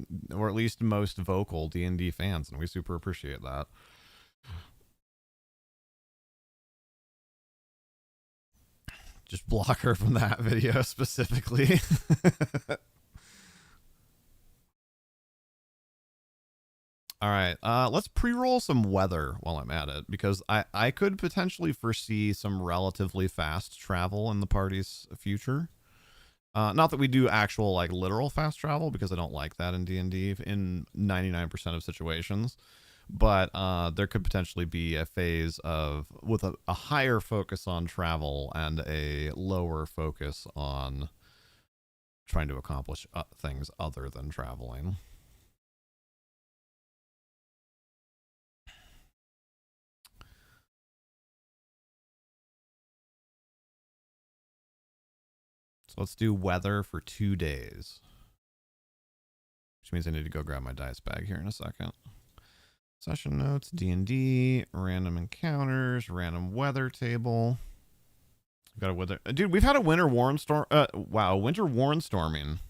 at least most vocal D&D fans, and we super appreciate that. Just block her from that video specifically. All right, let's pre-roll some weather while I'm at it, because I could potentially foresee some relatively fast travel in the party's future. Not that we do actual like literal fast travel, because I don't like that in D&D in 99% of situations. But there could potentially be a phase with a higher focus on travel and a lower focus on trying to accomplish things other than traveling. So let's do weather for 2 days. Which means I need to go grab my dice bag here in a second. Session notes, D&D, random encounters, random weather table. We've got a weather... Dude, we've had a winter warn storm... wow, winter warn storming.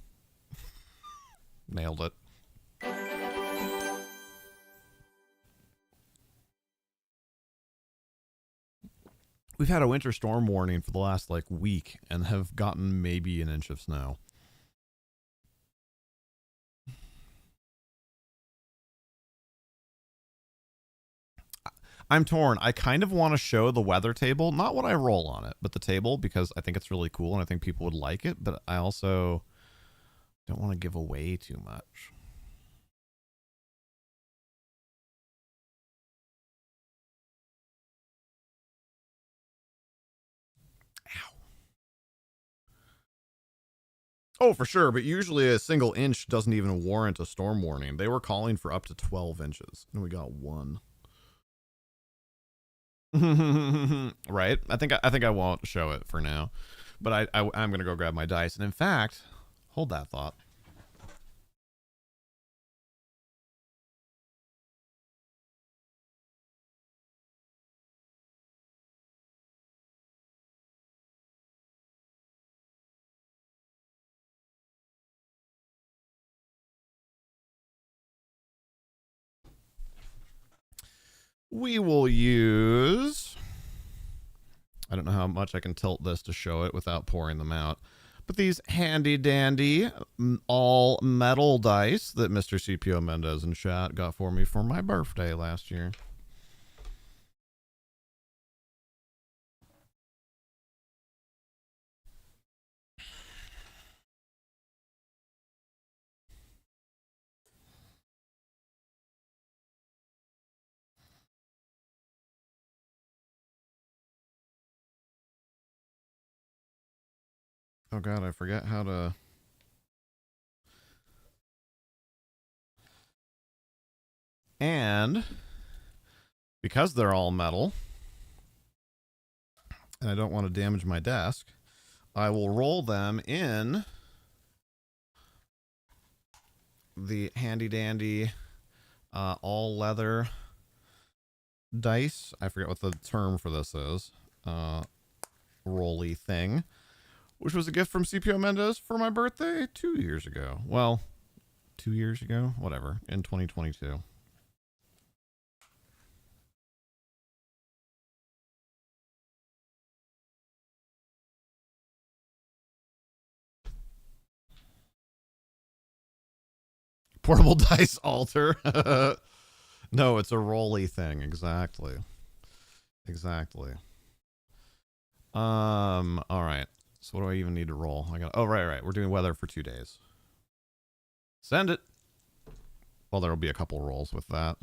Nailed it. We've had a winter storm warning for the last, like, week and have gotten maybe an inch of snow. I'm torn. I kind of want to show the weather table, not what I roll on it, but the table, because I think it's really cool and I think people would like it, but I also don't want to give away too much. Oh, for sure, but usually a single inch doesn't even warrant a storm warning. They were calling for up to 12 inches, and we got 1. Right? I think I won't show it for now. But I'm going to go grab my dice. And in fact, hold that thought. We will use... I don't know how much I can tilt this to show it without pouring them out. But these handy dandy all metal dice that Mr. CPO Mendez in chat got for me for my birthday last year. Oh god, I forget how to... And because they're all metal, and I don't want to damage my desk, I will roll them in the handy dandy all leather dice. I forget what the term for this is. Rolly thing, which was a gift from CPO Mendez for my birthday 2 years ago. Well, 2 years ago, whatever, in 2022. Portable dice altar. No, it's a rolly thing. Exactly. Exactly. All right. So what do I even need to roll? I got. Oh, right. We're doing weather for 2 days. Send it. Well, there will be a couple rolls with that.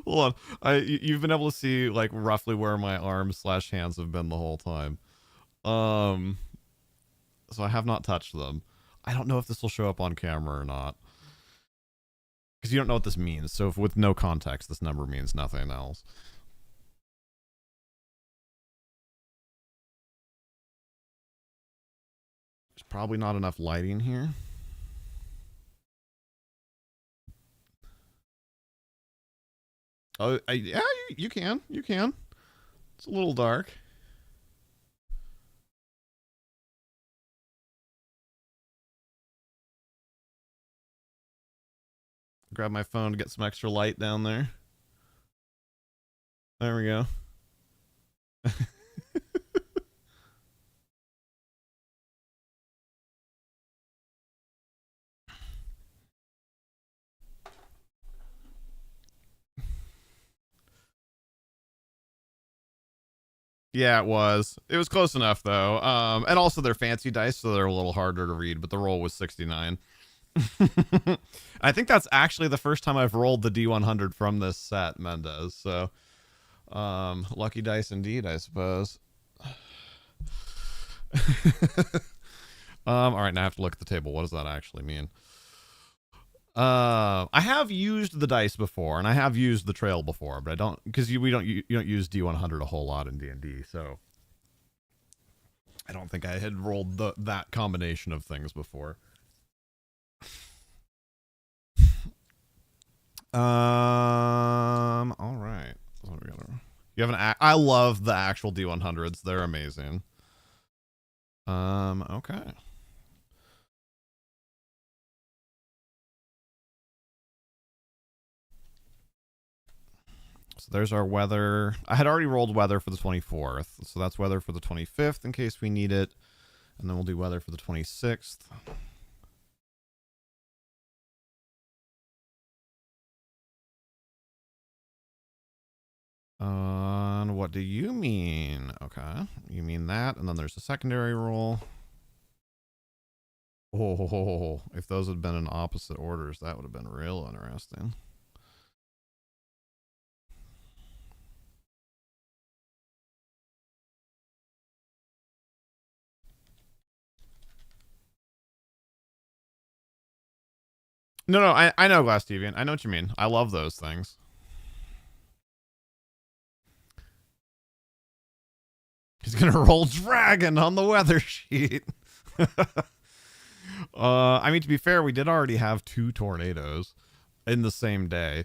Hold on. You've been able to see like roughly where my arms / hands have been the whole time. So I have not touched them. I don't know if this will show up on camera or not. Because you don't know what this means. So with no context, this number means nothing else. There's probably not enough lighting here. Oh, yeah, you can. You can. It's a little dark. Grab my phone to get some extra light down there. There we go. Yeah, it was. It was close enough though. And also they're fancy dice, so they're a little harder to read, but the roll was 69. I think that's actually the first time I've rolled the D100 from this set, Mendez. So, lucky dice indeed, I suppose. All right, now I have to look at the table. What does that actually mean? I have used the dice before, and I have used the trail before, but I don't, because you don't use D100 a whole lot in D&D, so I don't think I had rolled that combination of things before. All right. You have I love the actual D100s. They're amazing. Okay. So there's our weather. I had already rolled weather for the 24th, so that's weather for the 25th in case we need it. And then we'll do weather for the 26th. What do you mean? Okay, you mean that, and then there's a secondary roll. Oh, if those had been in opposite orders, that would have been real interesting. No, I know Glass Deviant. I know what you mean. I love those things. He's going to roll dragon on the weather sheet. I mean, to be fair, we did already have 2 tornadoes in the same day.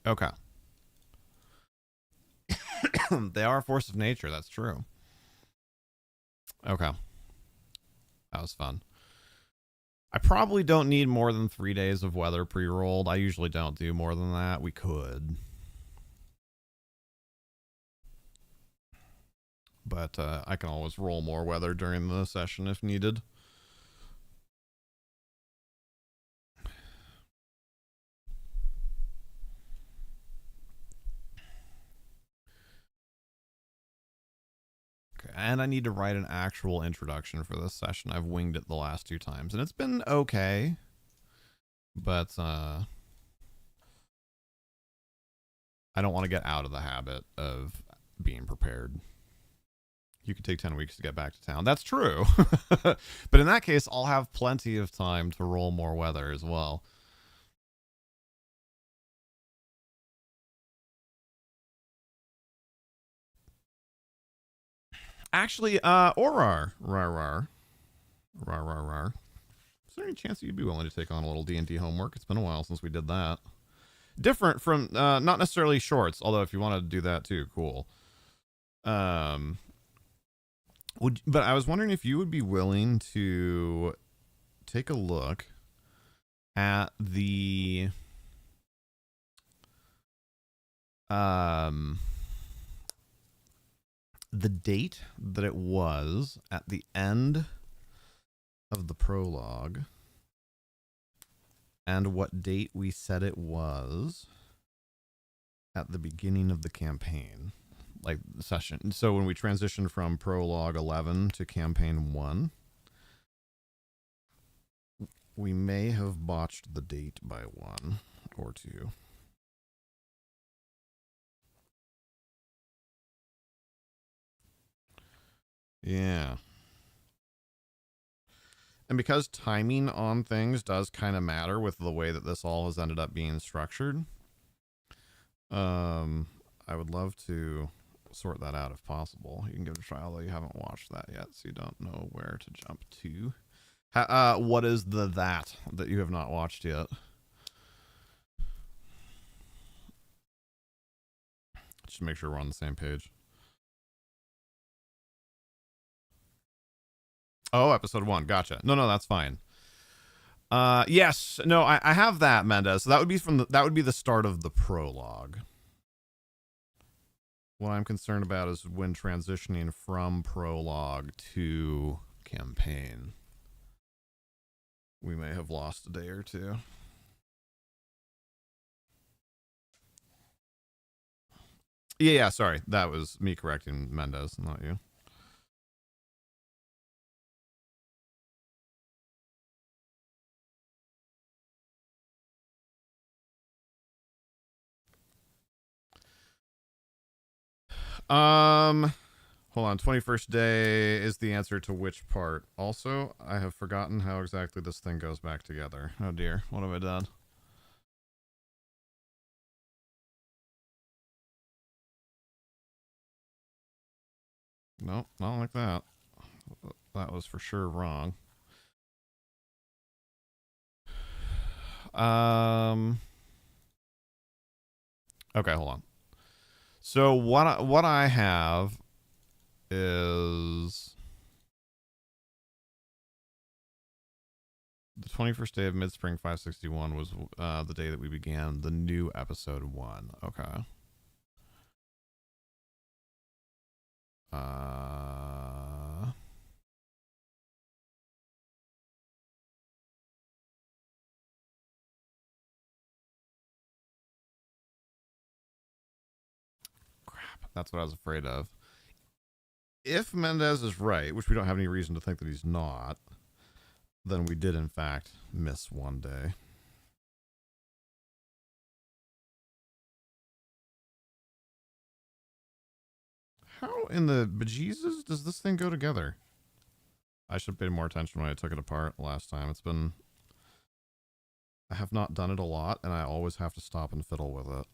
Okay. They are a force of nature. That's true. Okay. That was fun. I probably don't need more than 3 days of weather pre-rolled. I usually don't do more than that. We could. But I can always roll more weather during the session if needed. Okay, and I need to write an actual introduction for this session. I've winged it the last 2 times, and it's been okay. But I don't want to get out of the habit of being prepared. You could take 10 weeks to get back to town. That's true. But in that case, I'll have plenty of time to roll more weather as well. Actually, Orar. Rar. Is there any chance that you'd be willing to take on a little D&D homework? It's been a while since we did that. Different from, not necessarily shorts, although if you want to do that too, cool. But I was wondering if you would be willing to take a look at the date that it was at the end of the prologue and what date we said it was at the beginning of the campaign, like the session. So when we transitioned from prologue 11 to campaign 1, we may have botched the date by 1 or 2. Yeah. And because timing on things does kind of matter with the way that this all has ended up being structured, I would love to sort that out if possible. You can give it a try, although you haven't watched that yet, so you don't know where to jump to. What is that you have not watched yet? Just make sure we're on the same page. Oh, episode 1. Gotcha. No, that's fine. Yes. No, I have that, Mendez. So that would be that would be the start of the prologue. What I'm concerned about is when transitioning from prologue to campaign. We may have lost a day or 2. Yeah, sorry. That was me correcting Mendez, not you. Hold on. 21st day is the answer to which part? Also, I have forgotten how exactly this thing goes back together. Oh dear. What have I done? Nope, not like that. That was for sure wrong. Okay, hold on. So what I have is the 21st day of Midspring 561 was the day that we began the new episode 1. Okay. Crap. That's what I was afraid of. If Mendez is right, which we don't have any reason to think that he's not, then we did in fact miss one day. How in the bejesus does this thing go together? I should pay more attention when I took it apart last time. I have not done it a lot, and I always have to stop and fiddle with it.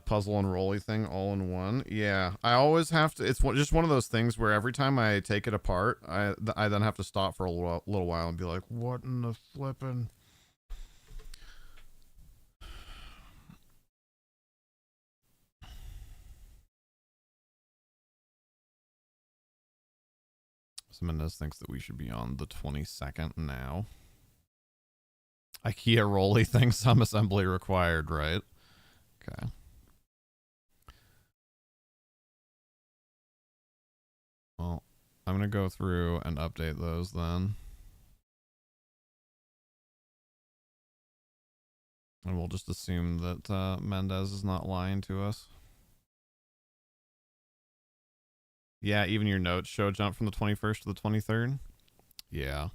Puzzle and rolly thing all in one. Yeah, I always have to. It's just one of those things where every time I take it apart, I then have to stop for a little while and be like, what in the flippin'? Mendez thinks that we should be on the 22nd now. IKEA rolly thing, some assembly required, right? Okay. Well, I'm going to go through and update those then. And we'll just assume that Mendez is not lying to us. Yeah, even your notes show jump from the 21st to the 23rd. Yeah.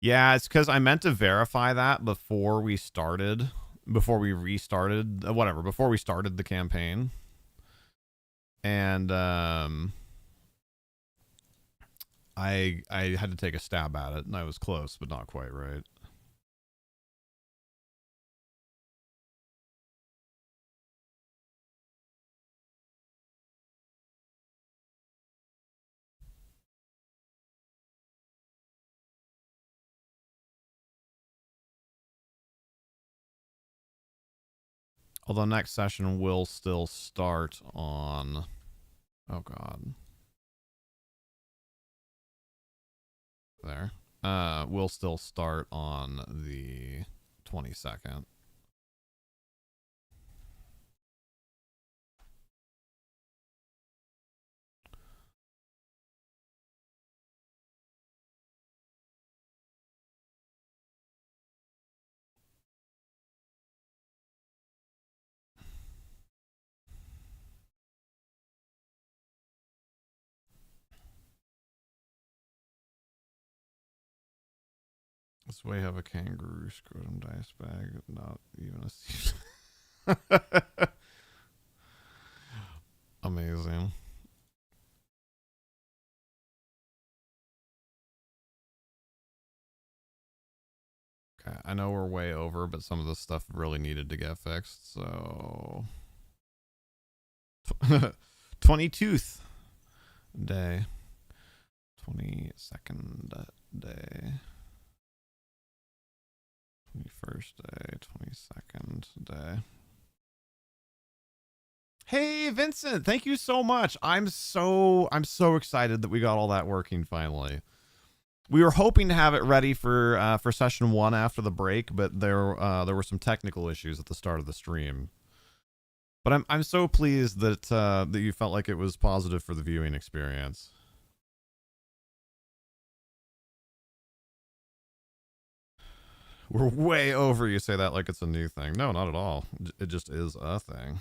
Yeah, it's because I meant to verify that before we restarted, before we started the campaign. And I had to take a stab at it, and I was close, but not quite right. Although next session will still start on... Oh, God. There. We'll still start on the 22nd. This way have a kangaroo scrotum dice bag, not even a Amazing. Okay, I know we're way over, but some of this stuff really needed to get fixed, so 22th day. 22nd day. 21st day, 22nd day. Hey Vincent, thank you so much. I'm so excited that we got all that working finally. We were hoping to have it ready for session 1 after the break, but there were some technical issues at the start of the stream. But I'm so pleased that that you felt like it was positive for the viewing experience. We're way over. You say that like it's a new thing. No, not at all. It just is a thing.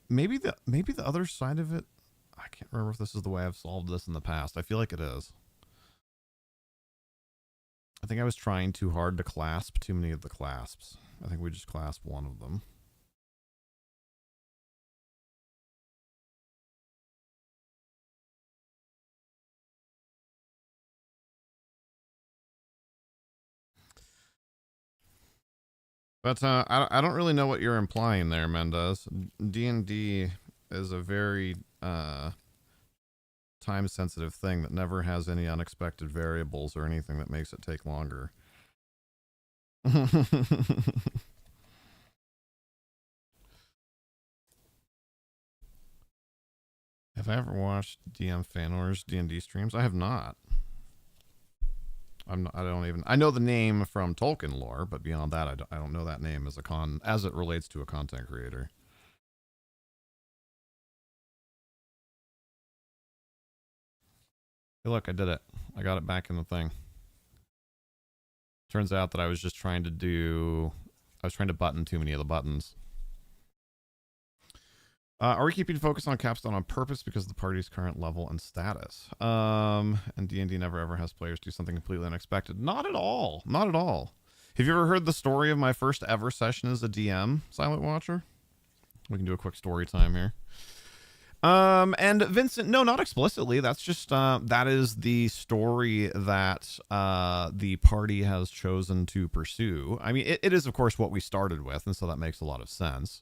Maybe the other side of it. I can't remember if this is the way I've solved this in the past. I feel like it is. I think I was trying too hard to clasp too many of the clasps. I think we just clasp one of them. But I don't really know what you're implying there, Mendez. D&D is a very time-sensitive thing that never has any unexpected variables or anything that makes it take longer. Have I ever watched DM Fanor's D&D streams? I have not. I know the name from Tolkien lore, but beyond that, I don't know that name as it relates to a content creator. Hey, look, I did it. I got it back in the thing. Turns out that I was just trying to button too many of the buttons. Are we keeping focus on Capstone on purpose because of the party's current level and status? And D&D never ever has players do something completely unexpected. Not at all. Not at all. Have you ever heard the story of my first ever session as a DM, Silent Watcher? We can do a quick story time here. And Vincent, no, not explicitly. That's just, that is the story that, the party has chosen to pursue. I mean, it is, of course, what we started with, and so that makes a lot of sense.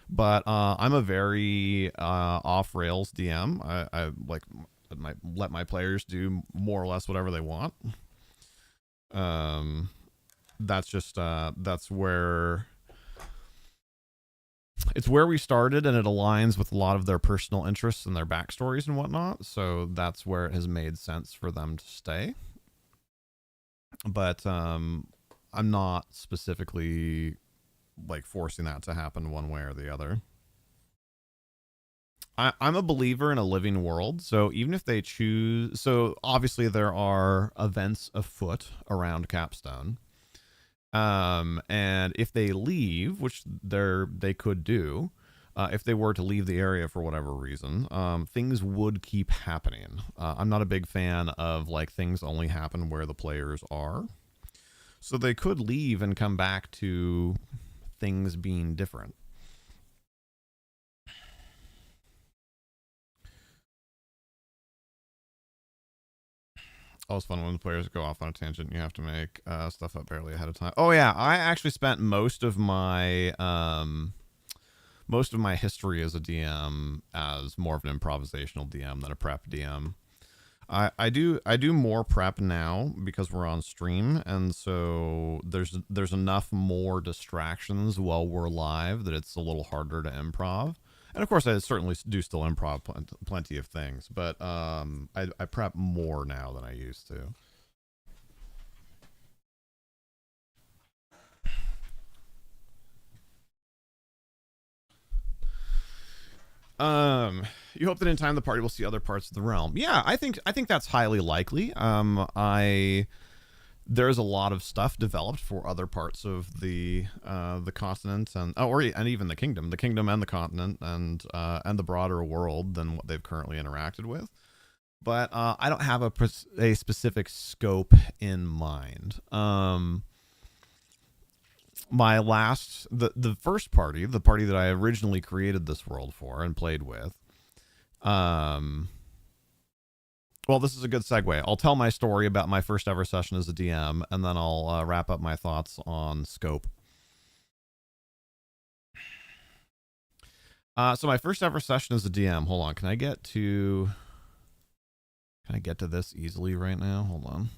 But, I'm a very, off-rails DM. I like, let my players do more or less whatever they want. That's just, that's where... It's where we started, and it aligns with a lot of their personal interests and their backstories and whatnot. So that's where it has made sense for them to stay. But I'm not specifically like forcing that to happen one way or the other. I'm a believer in a living world. So even if they choose, so obviously there are events afoot around Capstone. And if they leave, which they could do, if they were to leave the area for whatever reason, things would keep happening. I'm not a big fan of like things only happen where the players are. So they could leave and come back to things being different. Always fun when the players go off on a tangent. You have to make stuff up barely ahead of time. Oh yeah, I actually spent most of my history as a DM as more of an improvisational DM than a prep DM. I do more prep now because we're on stream, and so there's enough more distractions while we're live that it's a little harder to improv. And of course, I certainly do still improv plenty of things, but I prep more now than I used to. You hope that in time the party will see other parts of the realm. Yeah, I think that's highly likely. There's a lot of stuff developed for other parts of the continent and even the kingdom and the continent and the broader world than what they've currently interacted with. But I don't have a specific scope in mind. My last the first party, the party that I originally created this world for and played with, well, this is a good segue. I'll tell my story about my first ever session as a DM, and then I'll wrap up my thoughts on scope. So my first ever session as a DM. Hold on, can I get to this easily right now? Hold on.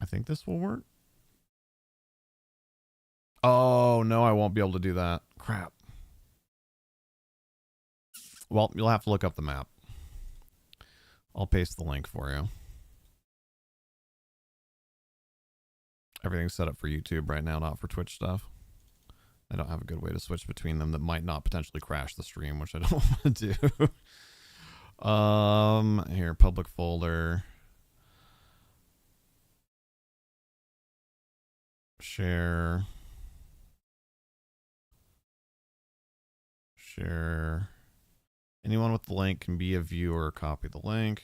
I think this will work. Oh, no, I won't be able to do that. Crap. Well, you'll have to look up the map. I'll paste the link for you. Everything's set up for YouTube right now, not for Twitch stuff. I don't have a good way to switch between them that might not potentially crash the stream, which I don't want to do. Here, public folder. Share. Anyone with the link can be a viewer. Copy the link.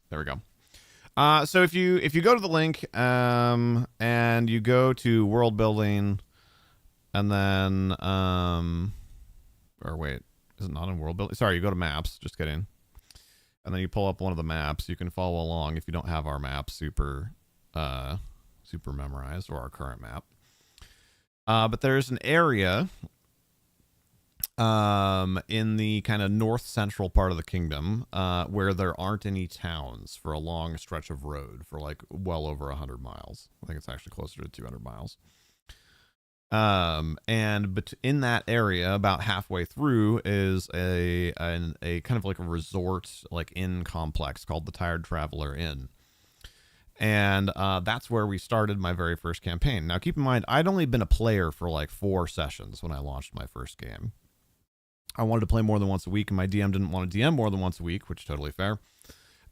There we go. So if you go to the link and you go to world building and then or wait, is it not in world building? Sorry, you go to maps. Just kidding. And then you pull up one of the maps. You can follow along if you don't have our map super memorized, or our current map. But there's an area in the kind of north central part of the kingdom where there aren't any towns for a long stretch of road for like well over 100 miles. I think it's actually closer to 200 miles. And in that area, about halfway through, is a kind of like a resort, like inn complex called the Tired Traveler Inn. And that's where we started my very first campaign. Now, keep in mind, I'd only been a player for like 4 sessions when I launched my first game. I wanted to play more than once a week, and my DM didn't want to DM more than once a week, which is totally fair.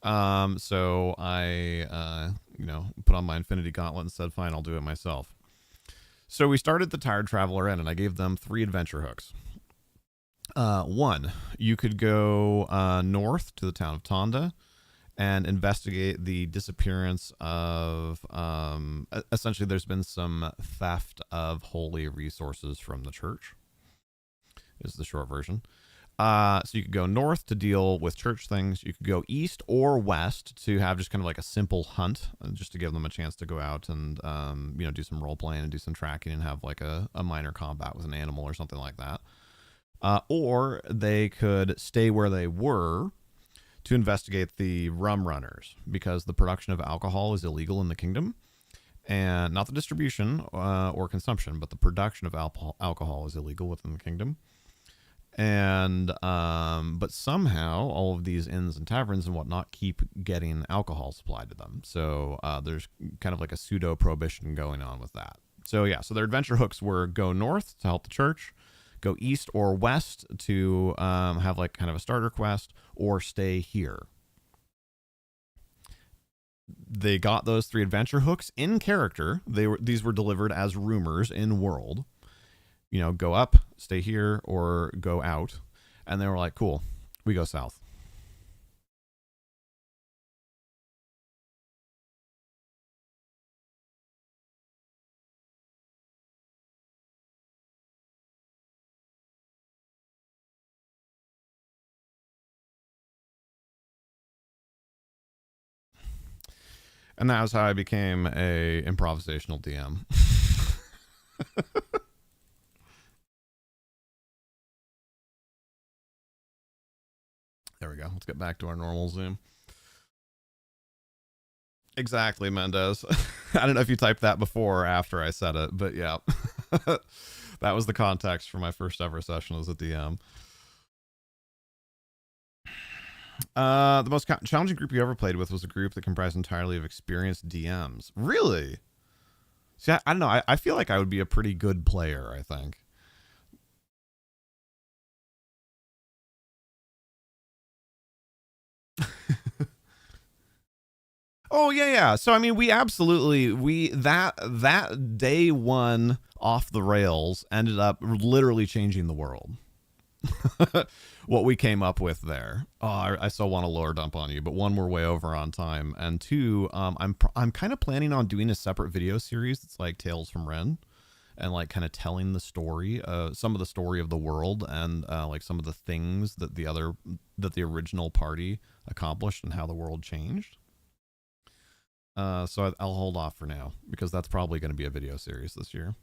So I, put on my Infinity Gauntlet and said, fine, I'll do it myself. So we started the Tired Traveler Inn, and I gave them 3 adventure hooks. 1, you could go north to the town of Tonda and investigate the disappearance of, essentially there's been some theft of holy resources from the church, is the short version. So you could go north to deal with church things. You could go east or west to have just kind of like a simple hunt, just to give them a chance to go out and, do some role playing and do some tracking and have like a minor combat with an animal or something like that. Or they could stay where they were to investigate the rum runners, because the production of alcohol is illegal in the kingdom, and not the distribution or consumption, but the production of alcohol is illegal within the kingdom. And but somehow all of these inns and taverns and whatnot keep getting alcohol supplied to them. So there's kind of like a pseudo prohibition going on with that. So yeah, so their adventure hooks were go north to help the church, go east or west to have like kind of a starter quest, or stay here. They got those 3 adventure hooks in character. These were delivered as rumors in world. Go up, stay here, or go out. And they were like, cool, we go south. And that was how I became a improvisational DM. There we go. Let's get back to our normal Zoom. Exactly, Mendez. I don't know if you typed that before or after I said it, but yeah. That was the context for my first ever session as a DM. The most challenging group you ever played with was a group that comprised entirely of experienced DMs. Really? See, I don't know. I feel like I would be a pretty good player, I think. Oh yeah. So I mean, we absolutely that day one off the rails ended up literally changing the world. What we came up with there. Oh, I still want to lore dump on you, but 1, we're way over on time, and 2, I'm kind of planning on doing a separate video series that's like Tales from Ren, and like kind of telling the story, some of the story of the world, and like some of the things that the original party accomplished and how the world changed. So I'll hold off for now, because that's probably going to be a video series this year.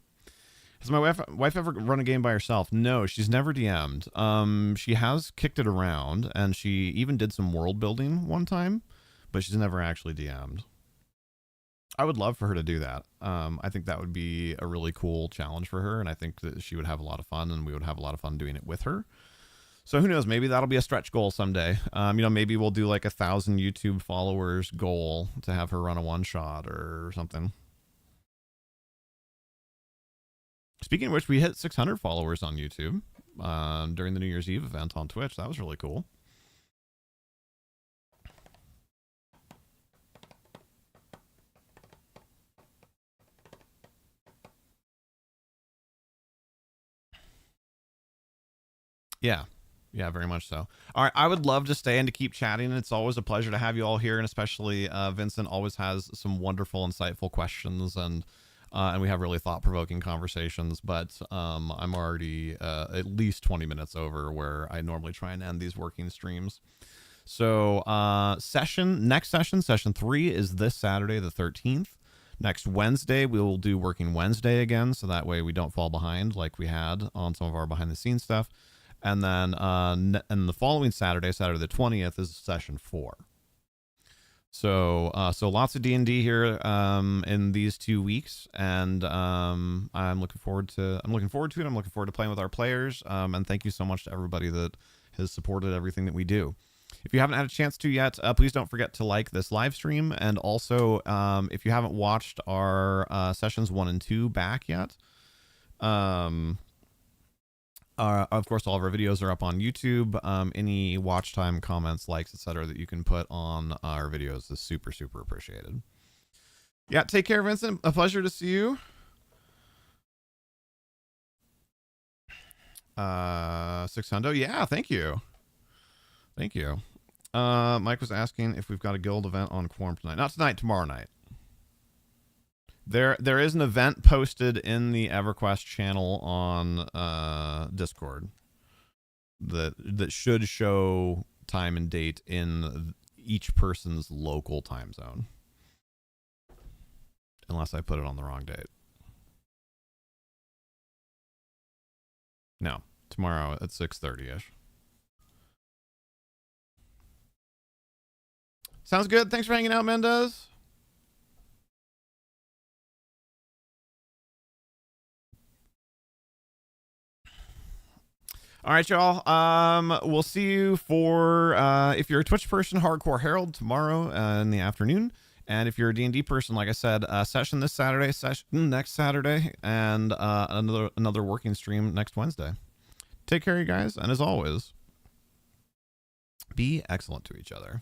Has my wife ever run a game by herself? No, she's never DM'd. She has kicked it around, and she even did some world building one time, but she's never actually DM'd. I would love for her to do that. I think that would be a really cool challenge for her, and I think that she would have a lot of fun, and we would have a lot of fun doing it with her. So who knows? Maybe that'll be a stretch goal someday. Maybe we'll do like 1,000 YouTube followers goal to have her run a one-shot or something. Speaking of which, we hit 600 followers on YouTube during the New Year's Eve event on Twitch. That was really cool. Yeah. Yeah, very much so. All right, I would love to stay and to keep chatting. It's always a pleasure to have you all here, and especially Vincent always has some wonderful, insightful questions, and we have really thought-provoking conversations. But I'm already at least 20 minutes over where I normally try and end these working streams. So next session 3 is this Saturday, the 13th. Next Wednesday, we will do Working Wednesday again, so that way we don't fall behind like we had on some of our behind-the-scenes stuff. And then and the following Saturday the 20th, is session 4. So lots of D&D here in these 2 weeks, and I'm looking forward to it. I'm looking forward to playing with our players. And thank you so much to everybody that has supported everything that we do. If you haven't had a chance to yet, please don't forget to like this live stream, and also if you haven't watched our sessions 1 and 2 back yet, of course, all of our videos are up on YouTube. Any watch time, comments, likes, etc. that you can put on our videos is super, super appreciated. Yeah, take care, Vincent. A pleasure to see you. 600. Yeah, thank you. Thank you. Mike was asking if we've got a guild event on Quorum tonight. Not tonight, tomorrow night. There is an event posted in the EverQuest channel on Discord that should show time and date in each person's local time zone, unless I put it on the wrong date. No, tomorrow at 6:30ish. Sounds good. Thanks for hanging out, Mendez. All right, y'all. We'll see you for if you're a Twitch person, Hardcore Herald tomorrow in the afternoon, and if you're a D&D person, like I said, session this Saturday, session next Saturday, and another working stream next Wednesday. Take care, you guys, and as always, be excellent to each other.